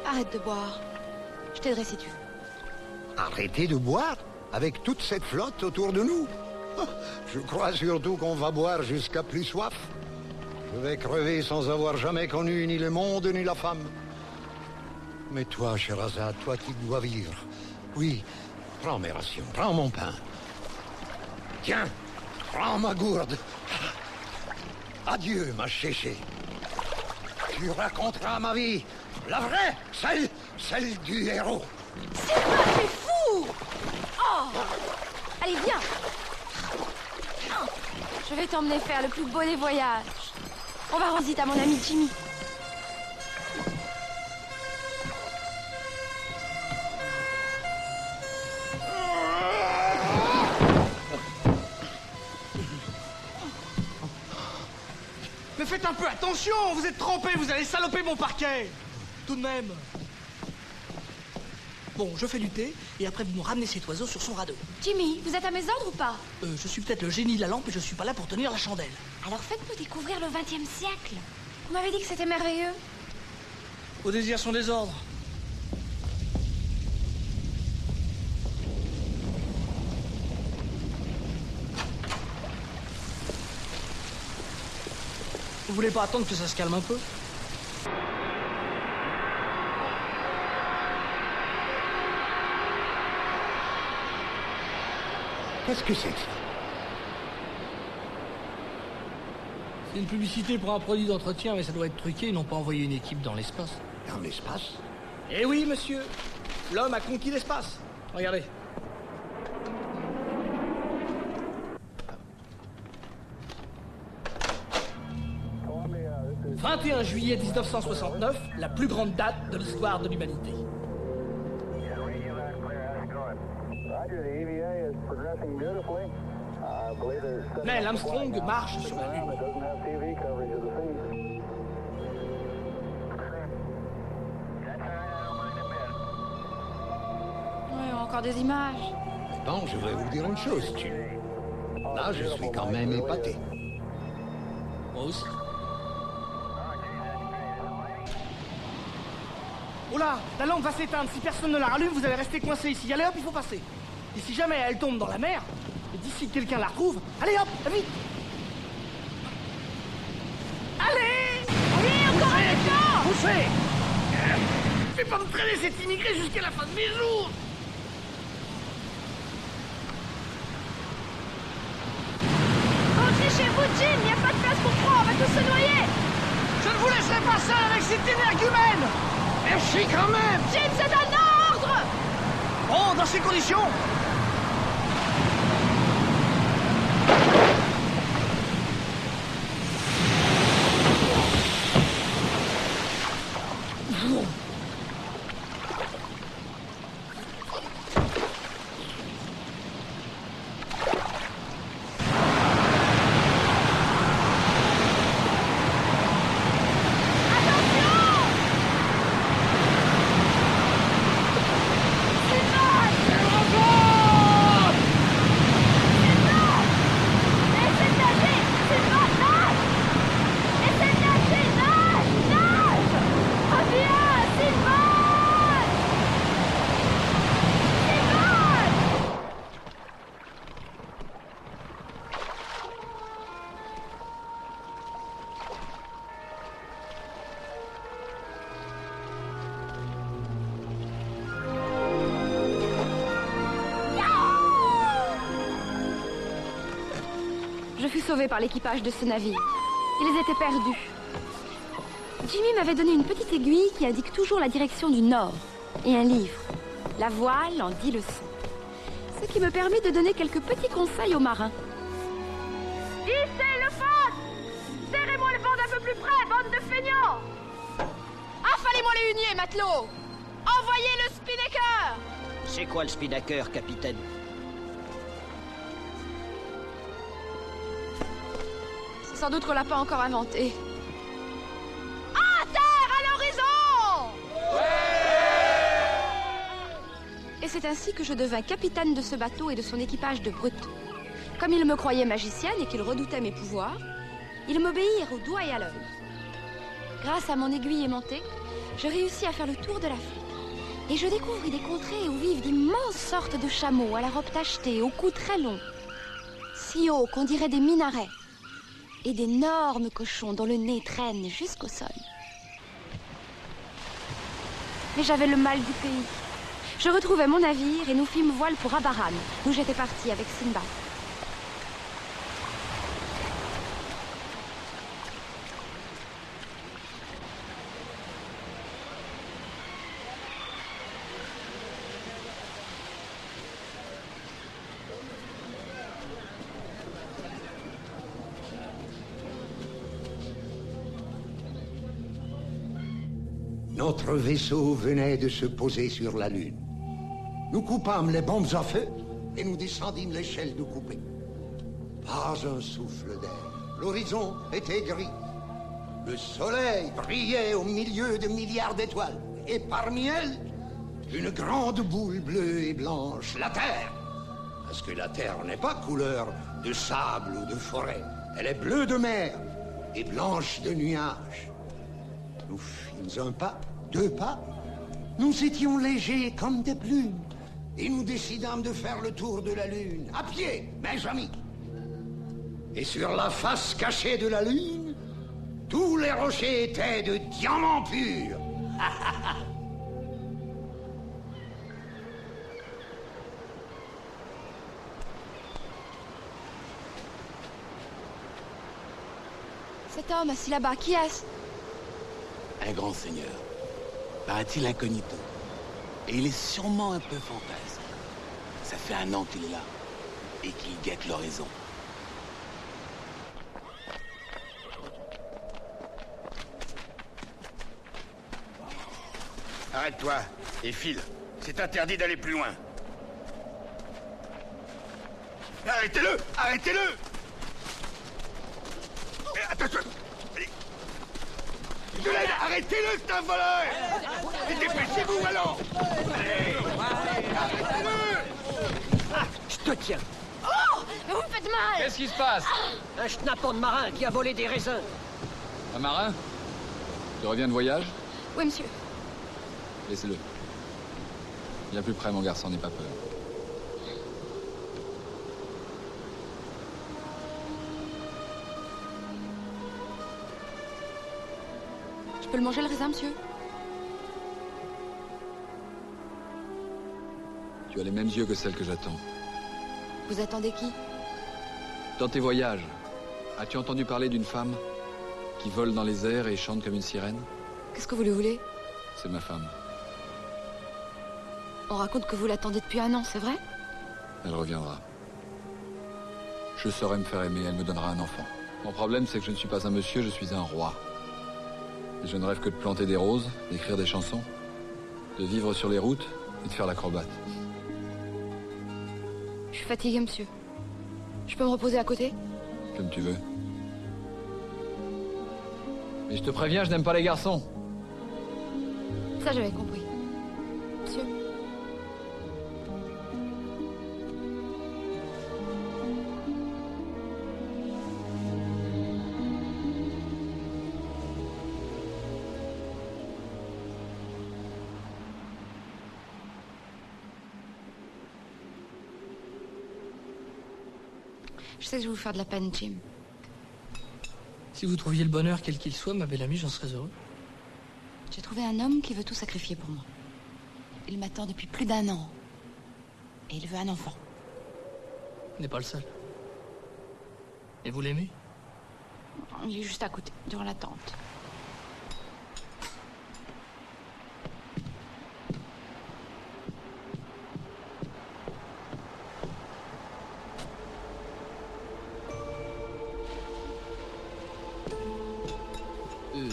Arrête de boire. Je t'aiderai si tu veux. Arrêtez de boire avec toute cette flotte autour de nous. Je crois surtout qu'on va boire jusqu'à plus soif. Je vais crever sans avoir jamais connu ni le monde ni la femme. Mais toi, Sherazade, toi qui dois vivre. Oui, prends mes rations, prends mon pain. Tiens, prends ma gourde. Adieu, ma chéchée. Tu raconteras ma vie, la vraie, celle du héros. C'est pas fait fou! Oh! Allez, viens! Je vais t'emmener faire le plus beau des voyages. On va rendre visite à mon ami Jimmy. Mais faites un peu attention, vous êtes trompés, vous allez saloper mon parquet. Tout de même. Bon, je fais du thé, et après vous me ramenez cet oiseau sur son radeau. Jimmy, vous êtes à mes ordres ou pas? Je suis peut-être le génie de la lampe, et je suis pas là pour tenir la chandelle. Alors faites-nous découvrir le XXe siècle. Vous m'avez dit que c'était merveilleux. Au désir son désordre. Vous voulez pas attendre que ça se calme un peu? Qu'est-ce que c'est que ça? C'est une publicité pour un produit d'entretien, mais ça doit être truqué. Ils n'ont pas envoyé une équipe dans l'espace. Dans l'espace? Eh oui, monsieur. L'homme a conquis l'espace. Regardez. « 21 juillet 1969, la plus grande date de l'histoire de l'humanité. » Neil Armstrong marche sur la Lune. Ouais, encore des images. Bon, je vais vous dire une chose, tu. Là, je suis quand même épaté. Moi aussi. Oh là, la lampe va s'éteindre. Si personne ne la rallume, vous allez rester coincé ici. Allez hop, il faut passer. Et si jamais elle tombe dans la mer, et d'ici que quelqu'un la retrouve, allez hop, vite. Allez! Oui, encore un effort! Poussez! Je vais pas me traîner cet immigré jusqu'à la fin de mes jours! Entrez chez vous, Jim, il n'y a pas de place pour trois, on va tous se noyer! Je ne vous laisserai pas seul avec cette énergumène! Merci quand même! Jim, c'est un ordre! Oh, dans ces conditions! Je fus sauvée par l'équipage de ce navire. Ils étaient perdus. Jimmy m'avait donné une petite aiguille qui indique toujours la direction du nord. Et un livre. La voile en 10 leçons. Ce qui me permet de donner quelques petits conseils aux marins. Hissez le phare! Serrez-moi le vent d'un peu plus près, bande de feignants! Affalez-moi les huniers, matelots! Envoyez le spinnaker! C'est quoi le spinnaker, capitaine? C'est sans doute qu'on l'a pas encore inventé. À terre, à l'horizon! Et c'est ainsi que je devins capitaine de ce bateau et de son équipage de brutes. Comme ils me croyaient magicienne et qu'ils redoutaient mes pouvoirs, ils m'obéirent au doigt et à l'œil. Grâce à mon aiguille aimantée, je réussis à faire le tour de l'Afrique. Et je découvris des contrées où vivent d'immenses sortes de chameaux à la robe tachetée, au cou très long. si haut qu'on dirait des minarets. Et d'énormes cochons dont le nez traîne jusqu'au sol. Mais j'avais le mal du pays. Je retrouvai mon navire et nous fîmes voile pour Abaran, où j'étais partie avec Sinbad. Notre vaisseau venait de se poser sur la Lune. Nous coupâmes les bombes à feu et nous descendîmes l'échelle de coupée. Pas un souffle d'air. L'horizon était gris. Le soleil brillait au milieu de milliards d'étoiles. Et parmi elles, une grande boule bleue et blanche, la Terre. Parce que la Terre n'est pas couleur de sable ou de forêt. Elle est bleue de mer et blanche de nuages. Nous fîmes un pas, 2 pas. Nous étions légers comme des plumes. Et nous décidâmes de faire le tour de la Lune, à pied, mes amis. Et sur la face cachée de la Lune, tous les rochers étaient de diamants purs. Cet homme assis là-bas, qui est-ce? Un grand seigneur. Paraît-il incognito. Et il est sûrement un peu fantasme. Ça fait 1 an qu'il est là. Et qu'il guette l'horizon. Arrête-toi et file. C'est interdit d'aller plus loin. Arrêtez-le! Arrêtez-le! Attention! Je l'aide! Arrêtez-le, c'est un voleur! Et dépêchez-vous, allons! Allez! Arrêtez-le! Ah, je te tiens. Oh! Vous me faites mal! Qu'est-ce qui se passe? Un schnappant de marin qui a volé des raisins. Un marin? Tu reviens de voyage? Oui, monsieur. Laissez-le. Viens plus près, mon garçon, n'aie pas peur. Je peux le manger, le raisin, monsieur? Tu as les mêmes yeux que celles que j'attends. Vous attendez qui? Dans tes voyages, as-tu entendu parler d'une femme qui vole dans les airs et chante comme une sirène? Qu'est-ce que vous lui voulez? C'est ma femme. On raconte que vous l'attendez depuis 1 an, c'est vrai? Elle reviendra. Je saurai me faire aimer, elle me donnera un enfant. Mon problème, c'est que je ne suis pas un monsieur, je suis un roi. Et je ne rêve que de planter des roses, d'écrire des chansons, de vivre sur les routes et de faire l'acrobate. Je suis fatiguée, monsieur. Je peux me reposer à côté? Comme tu veux. Mais je te préviens, je n'aime pas les garçons. Ça, j'avais compris. Monsieur. Je sais que je vais vous faire de la peine, Jim. Si vous trouviez le bonheur quel qu'il soit, ma belle amie, j'en serais heureux. J'ai trouvé un homme qui veut tout sacrifier pour moi. Il m'attend depuis plus d'1 an. Et il veut un enfant. Il n'est pas le seul. Et vous l'aimez? Il est juste à côté, durant l'attente.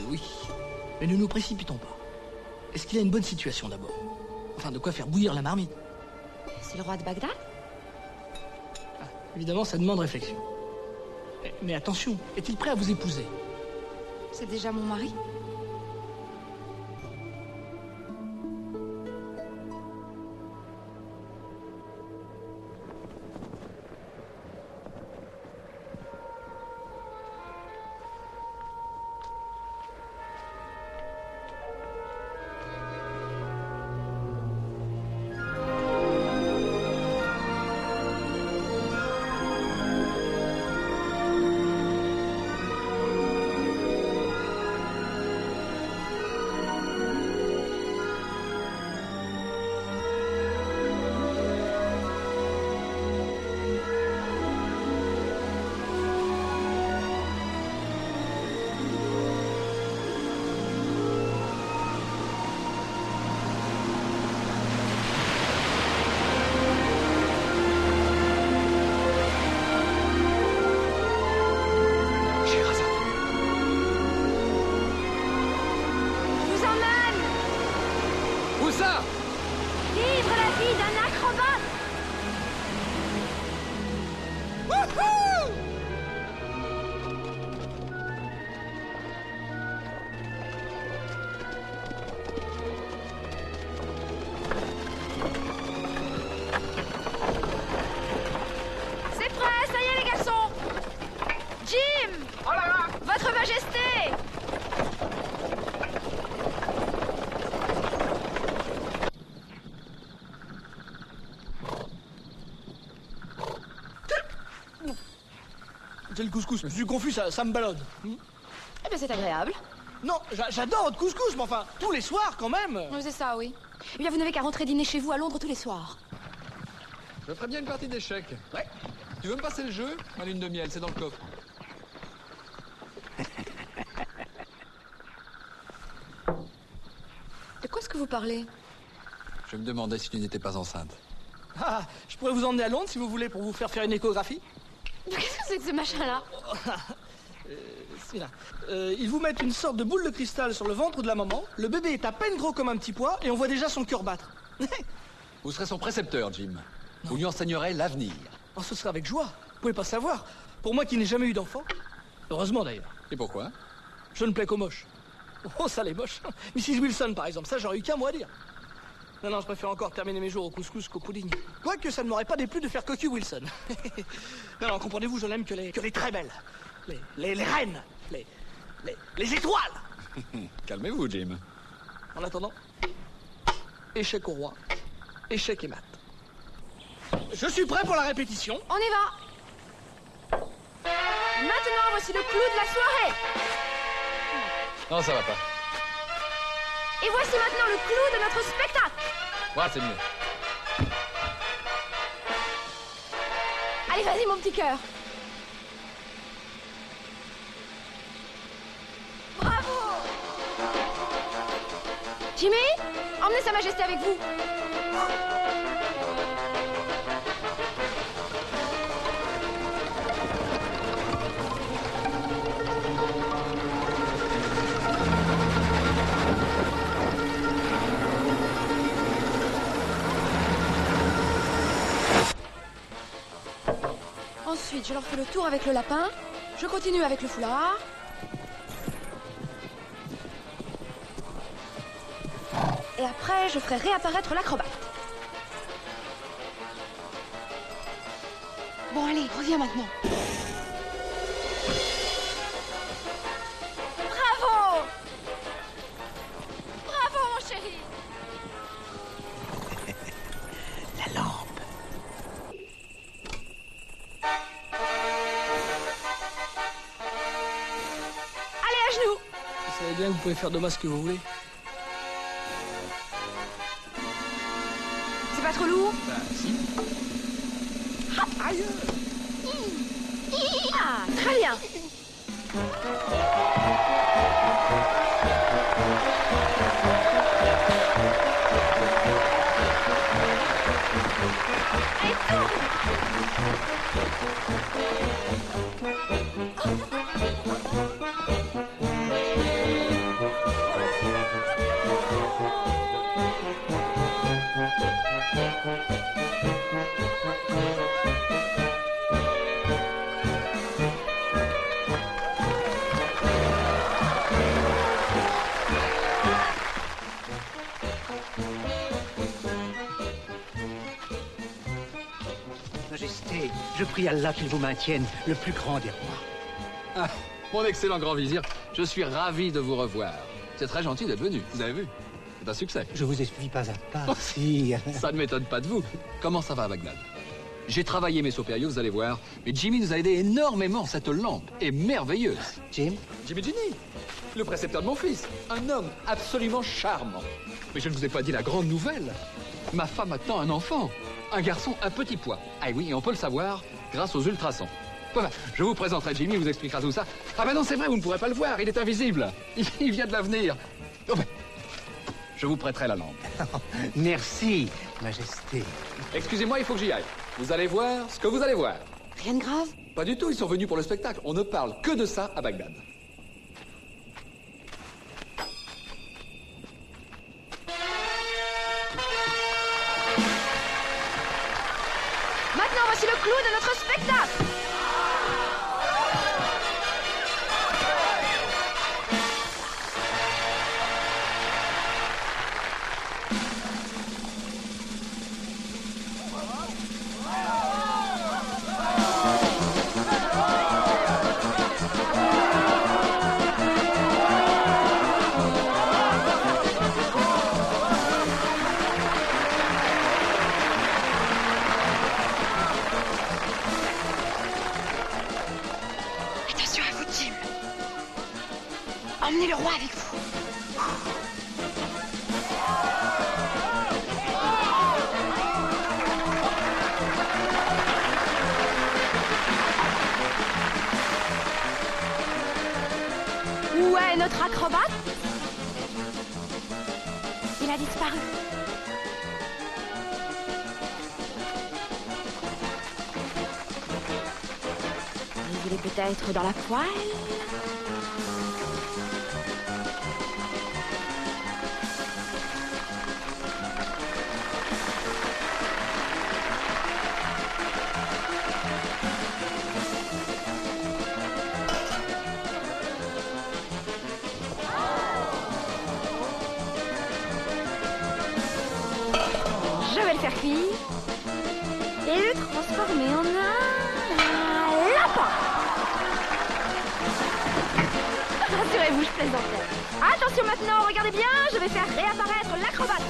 Oui. Mais ne nous précipitons pas. Est-ce qu'il a une bonne situation d'abord? Enfin, de quoi faire bouillir la marmite. C'est le roi de Bagdad? Évidemment, ça demande réflexion. Mais attention, est-il prêt à vous épouser? C'est déjà mon mari? C'est le couscous. Je suis confus, ça me ballonne. Eh ben c'est agréable. Non, j'adore votre couscous, mais enfin, tous les soirs quand même. Oui, c'est ça, oui. Eh bien, vous n'avez qu'à rentrer dîner chez vous à Londres tous les soirs. Je ferais bien une partie d'échecs. Ouais. Tu veux me passer le jeu? Ma lune de miel, c'est dans le coffre. De quoi est-ce que vous parlez? Je me demandais si tu n'étais pas enceinte. Ah, je pourrais vous emmener à Londres si vous voulez pour vous faire une échographie. Qu'est-ce que c'est que ce machin-là? C'est là. Ils vous mettent une sorte de boule de cristal sur le ventre de la maman. Le bébé est à peine gros comme un petit pois et on voit déjà son cœur battre. Vous serez son précepteur, Jim. Vous lui enseignerez l'avenir. Oh, ce serait avec joie. Vous pouvez pas savoir. Pour moi qui n'ai jamais eu d'enfant. Heureusement d'ailleurs. Et pourquoi? Je ne plais qu'aux moches. Oh, ça les moches. Mrs. Wilson, par exemple, ça j'aurais eu qu'un mot à dire. Non, je préfère encore terminer mes jours au couscous qu'au pudding. Quoique ça ne m'aurait pas déplu de faire cocu Wilson. Non, comprenez-vous, je n'aime que les très belles. Les reines. Les étoiles. Calmez-vous, Jim. En attendant, échec au roi, échec et mat. Je suis prêt pour la répétition. On y va. Maintenant, voici le clou de la soirée. Non, ça va pas. Et voici maintenant le clou de notre spectacle. Ouais, c'est mieux. Allez, vas-y, mon petit cœur. Bravo. Jimmy, emmenez Sa Majesté avec vous. Ensuite, je leur fais le tour avec le lapin. Je continue avec le foulard. Et après, je ferai réapparaître l'acrobate. Bon, allez, reviens maintenant. Bravo! Bravo, mon chéri! La lampe. Allez, à genoux! Vous savez bien que vous pouvez faire de moi ce que vous voulez. C'est pas trop lourd? Bah, si. Aïe! Ah, très bien! Allez, tourne! Majesté, je prie Allah qu'il vous maintienne le plus grand des rois. Ah, mon excellent grand vizir, je suis ravi de vous revoir. C'est très gentil d'être venu, vous avez vu. C'est un succès. Je vous ai suivi pas à pas, si. Ça ne m'étonne pas de vous. Comment ça va à Bagdad? J'ai travaillé mes supérieurs, vous allez voir. Mais Jimmy nous a aidé énormément. Cette lampe est merveilleuse. Jimmy Ginny, le précepteur de mon fils. Un homme absolument charmant. Mais je ne vous ai pas dit la grande nouvelle. Ma femme attend un enfant. Un garçon, un petit pois. Ah oui, et on peut le savoir grâce aux ultrasons. Voilà, je vous présenterai Jimmy, il vous expliquera tout ça. Ah ben non, c'est vrai, vous ne pourrez pas le voir, il est invisible. Il vient de l'avenir. Oh ben, je vous prêterai la lampe. Merci, Majesté. Excusez-moi, il faut que j'y aille. Vous allez voir ce que vous allez voir. Rien de grave? Pas du tout, ils sont venus pour le spectacle. On ne parle que de ça à Bagdad. Maintenant, voici le clou de notre spectacle. Emmenez le roi avec vous. Où est notre acrobate? Il a disparu. Il est peut-être dans la poêle. Je vais le faire cuire et le transformer en un lapin. Rassurez-vous, je plaisantais. Attention maintenant, regardez bien, je vais faire réapparaître l'acrobate.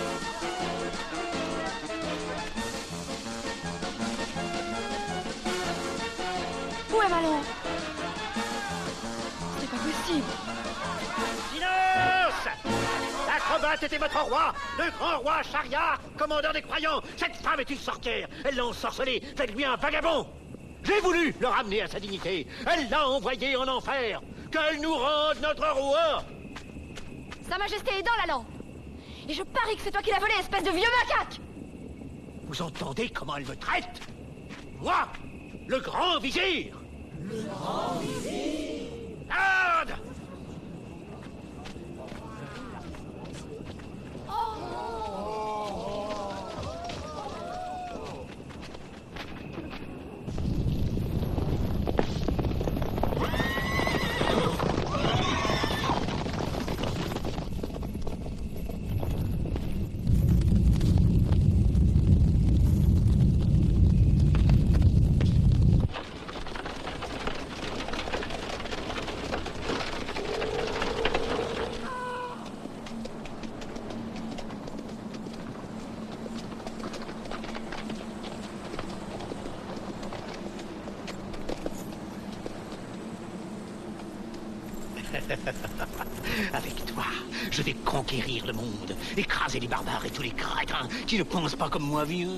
Où est Malon? C'est pas possible. Silence! L'acrobate était votre roi, le grand roi Shahryar, commandeur des croyants. Cette femme est une sorcière, elle l'a ensorcelé, faites-lui un vagabond. J'ai voulu le ramener à sa dignité, elle l'a envoyé en enfer. Qu'elle nous rende notre roi. Sa Majesté est dans la lampe. Et je parie que c'est toi qui l'as volé, espèce de vieux macaque. Vous entendez comment elle me traite? Moi, le grand vizir. Le grand vizir. Garde! Avec toi, je vais conquérir le monde, écraser les barbares et tous les crétins qui ne pensent pas comme moi. Viens,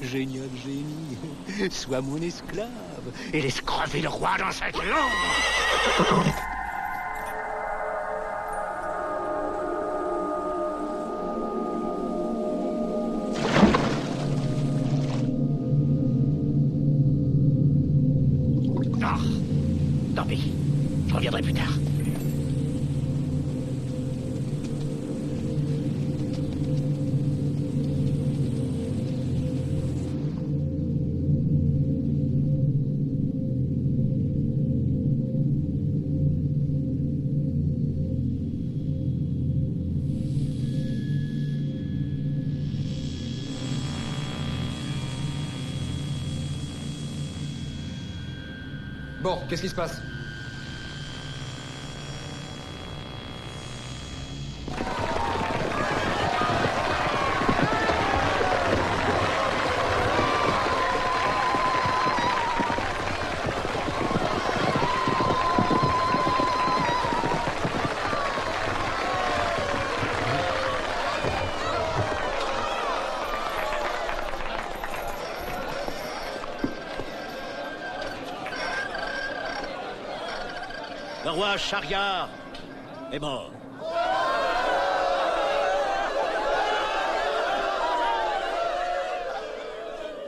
génial génie, sois mon esclave et laisse crever le roi dans cette lampe. Ah, tant pis, je reviendrai plus tard. Bon, qu'est-ce qui se passe? Le roi Shahryar est mort.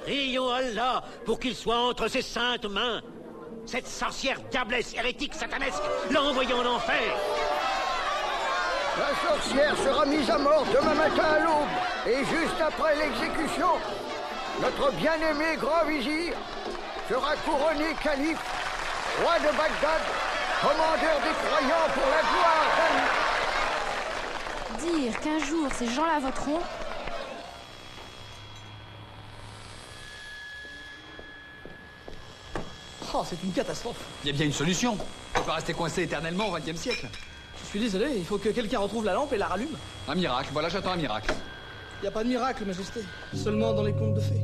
Prions Allah pour qu'il soit entre ses saintes mains. Cette sorcière diablesse hérétique satanesque l'a envoyé en enfer. La sorcière sera mise à mort demain matin à l'aube. Et juste après l'exécution, notre bien-aimé grand vizir sera couronné calife, roi de Bagdad, commandeur des croyants pour la gloire d'Allah. Dire qu'un jour ces gens-là voteront. Oh, c'est une catastrophe. Il y a bien une solution. On peut pas rester coincé éternellement au XXe siècle. Je suis désolé, il faut que quelqu'un retrouve la lampe et la rallume. Un miracle, voilà, j'attends un miracle. Y a pas de miracle, Majesté. Seulement dans les contes de fées.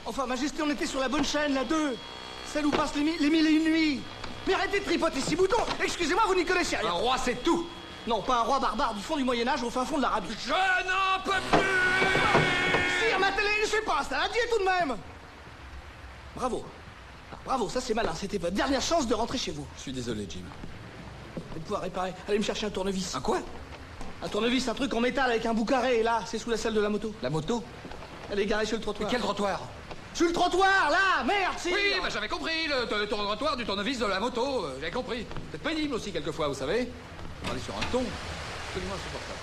Enfin, Majesté, on était sur la bonne chaîne, la 2. Celle où passent les mille et une nuits. Mais arrêtez de tripoter 6 boutons. Excusez-moi, vous n'y connaissez rien. Un roi, c'est tout. Non, pas un roi barbare du fond du Moyen-Âge au fin fond de l'Arabie. Je n'en peux plus. Sire, ma télé, je sais pas, ça l'a dit tout de même. Bravo. Ah, bravo, ça c'est malin. C'était votre dernière chance de rentrer chez vous. Je suis désolé, Jim. Et de pouvoir réparer. Allez me chercher un tournevis. Un quoi? Un tournevis, un truc en métal avec un bout carré. Et là, c'est sous la selle de la moto. La moto? Elle est garée sur le trottoir. Mais quel trottoir? Sur le trottoir, là. Merde, sire. Oui, bah j'avais compris. Le trottoir du tournevis de la moto. J'avais compris. C'est pénible aussi quelquefois, vous savez. On est sur un ton absolument insupportable.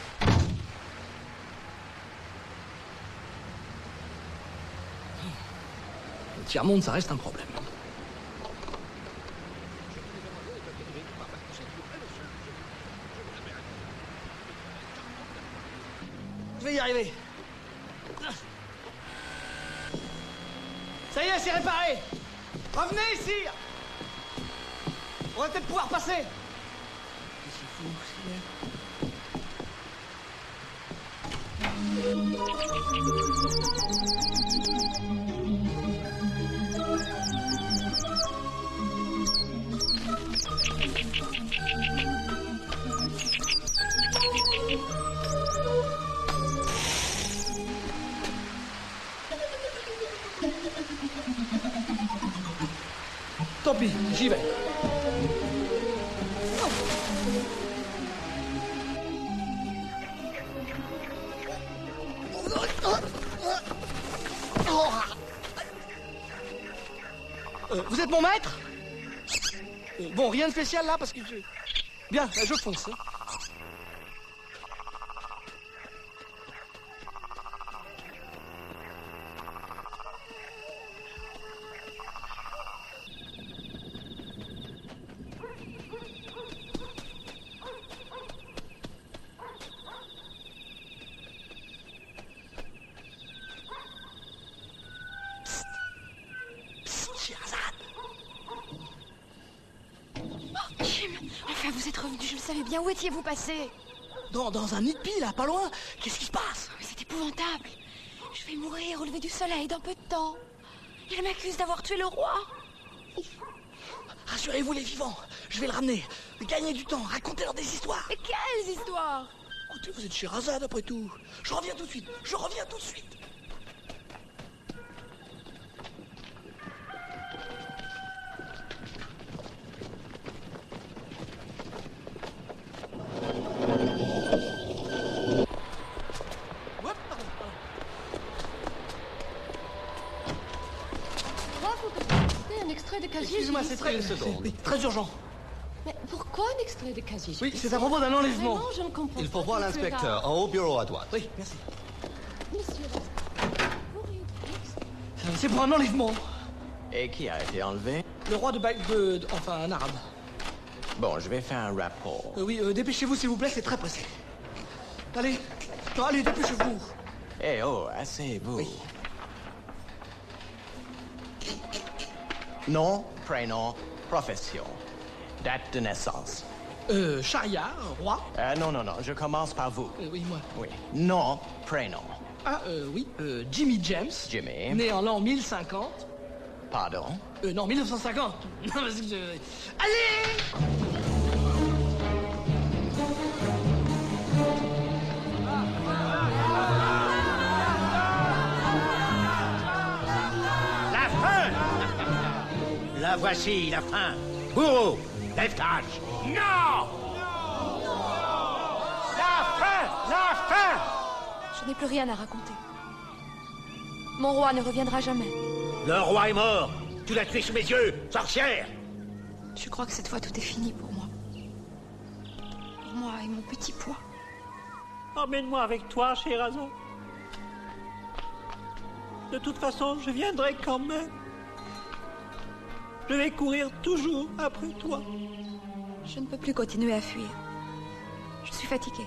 Le tiers-monde, ça reste un problème. Je vais y arriver. Ça y est, c'est réparé. Revenez, sire. On va peut-être pouvoir passer. C'est fou, Tant pis, j'y vais. Vous êtes mon maître? Bon, rien de spécial là parce que je... Bien, là, je fonce. Hein. Bien, où étiez-vous passé? Dans un nid de pie, là, pas loin. Qu'est-ce qui se passe? Mais c'est épouvantable. Je vais mourir au lever du soleil dans peu de temps. Il m'accuse d'avoir tué le roi. Rassurez-vous, les vivants. Je vais le ramener. Gagnez du temps. Racontez-leur des histoires. Mais quelles histoires? Écoutez, vous êtes chez Razad, après tout. Je reviens tout de suite. Je reviens tout de suite. Excusez-moi, c'est très urgent. Mais pourquoi un extrait de casier? Oui, c'est à propos d'un enlèvement. Vraiment, je ne comprends Il faut pas voir ce que l'inspecteur, cela. en haut bureau à droite. Oui, merci. Monsieur, C'est pour un enlèvement. Et qui a été enlevé? Le roi enfin, un arabe. Bon, je vais faire un rapport. Oui, dépêchez-vous, s'il vous plaît, c'est très pressé. Allez, allez, dépêchez-vous. Eh oh, asseyez-vous. Oui. Nom, prénom, profession. Date de naissance. Shahriar, roi. Non, je commence par vous. Oui, moi. Oui. Nom, prénom. Ah, oui, Jimmy James. Jimmy. Né en l'an 1050. Pardon? Non, 1950. Non, parce que Allez! La fin! La voici, la fin. Bourreau, lève-tâche. Non! La fin! La fin! Je n'ai plus rien à raconter. Mon roi ne reviendra jamais. Le roi est mort. Tu l'as tué sous mes yeux, sorcière. Je crois que cette fois, tout est fini pour moi. Pour moi et mon petit pois. Emmène-moi avec toi, Scheherazade. De toute façon, je viendrai quand même. Je vais courir toujours après toi. Je ne peux plus continuer à fuir. Je suis fatiguée.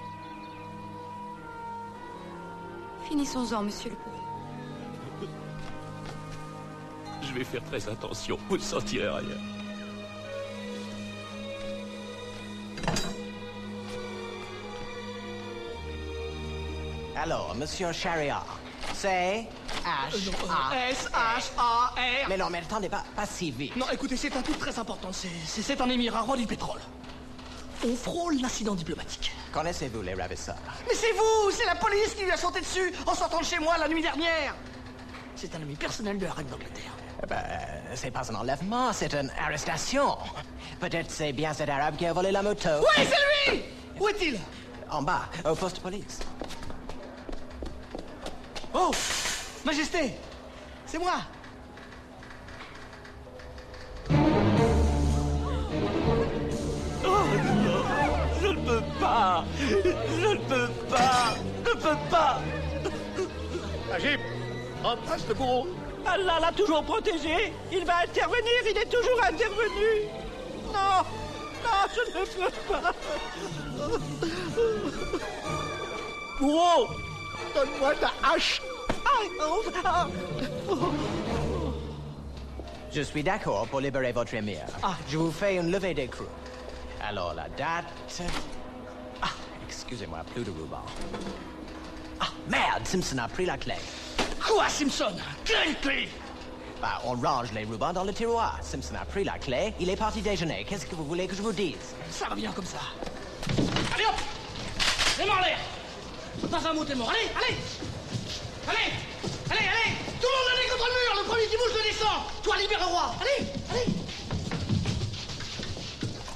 Finissons-en, monsieur le poète. Je vais faire très attention, vous ne sentirez rien. Alors, monsieur Shahryar, c'est S-H-A-R. Mais non, mais attendez, pas si vite. Non, écoutez, c'est un truc très important. C'est un émirat, roi du pétrole. On frôle l'incident diplomatique. Connaissez-vous les ravisseurs? Mais c'est vous! C'est la police qui lui a sauté dessus en sortant de chez moi la nuit dernière! C'est un ami personnel de la reine d'Angleterre. C'est pas un enlèvement, c'est une arrestation. Peut-être c'est bien cet arabe qui a volé la moto. Oui, c'est lui! Où est-il? En bas, au poste de police. Oh! Majesté! C'est moi! Oh non! Je ne peux pas! Je ne peux pas! Je ne peux pas! Agib, en place de bourreau. Allah l'a toujours protégé. Il va intervenir, il est toujours intervenu. Non! Non, je ne peux pas! Bourreau, donne-moi ta hache. Je suis d'accord pour libérer votre émir. Je vous fais une levée des croups. Alors, la date... excusez-moi, plus de ruban. Merde, Simpson a pris la clé. Quoi, Simpson? Quelle clé? Bah, on range les rubans dans le tiroir. Simpson a pris la clé, il est parti déjeuner. Qu'est-ce que vous voulez que je vous dise? Ça va bien comme ça. Allez hop! Les mains en l'air! Dans un mot, t'es mort. Allez, allez! Allez! Allez, allez! Tout le monde allez contre le mur! Le premier qui bouge le descend! Toi, libère le roi! Allez! Allez!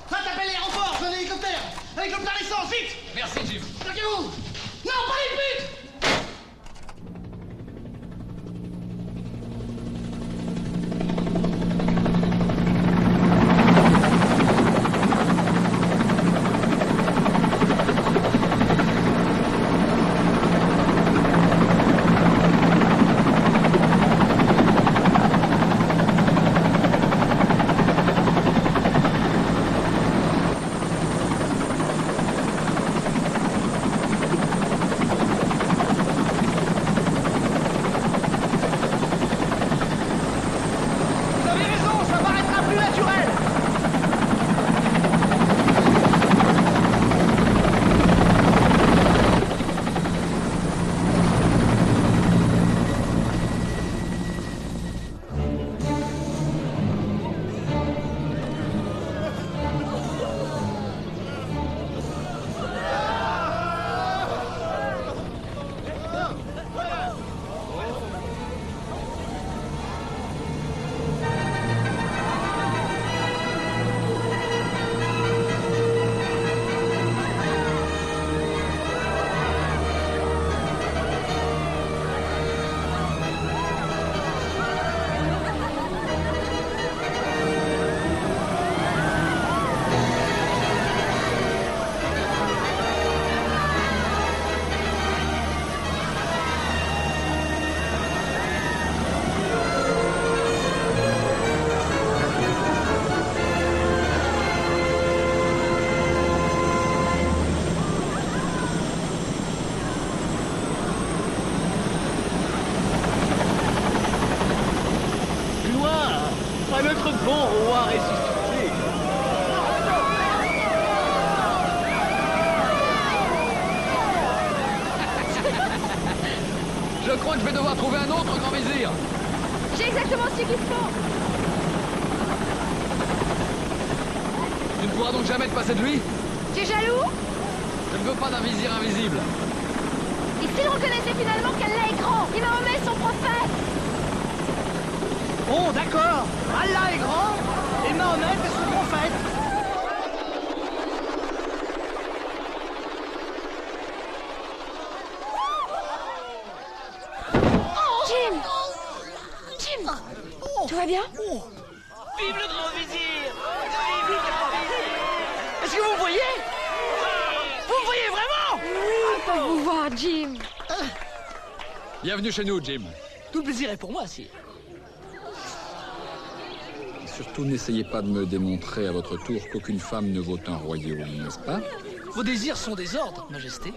Va t'appeler les renforts! Un hélicoptère! Hélicoptère d'essence, vite! Merci, Jim. Bloquez-vous! Non, pas les putes! Notre bon roi ressuscité. Je crois que je vais devoir trouver un autre grand vizir. J'ai exactement ce qu'il faut. Tu ne pourras donc jamais te passer de lui? Tu es jaloux? Je ne veux pas d'un vizir invisible. Et s'il reconnaissait finalement qu'Allah est grand, et Mahomet son prophète? Bon, d'accord. Allah est grand et Mahomet est son prophète. Jim! Jim! Tout va bien? Vive le grand vizir! Vive le grand vizir! Est-ce que vous me voyez? Vous me voyez vraiment? Oui, pour vous voir, Jim. Bienvenue chez nous, Jim. Tout le plaisir est pour moi, sire. Surtout, n'essayez pas de me démontrer à votre tour qu'aucune femme ne vaut un royaume, n'est-ce pas? Vos désirs sont des ordres, Majesté.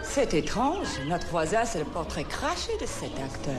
C'est étrange. Notre voisin, c'est le portrait craché de cet acteur.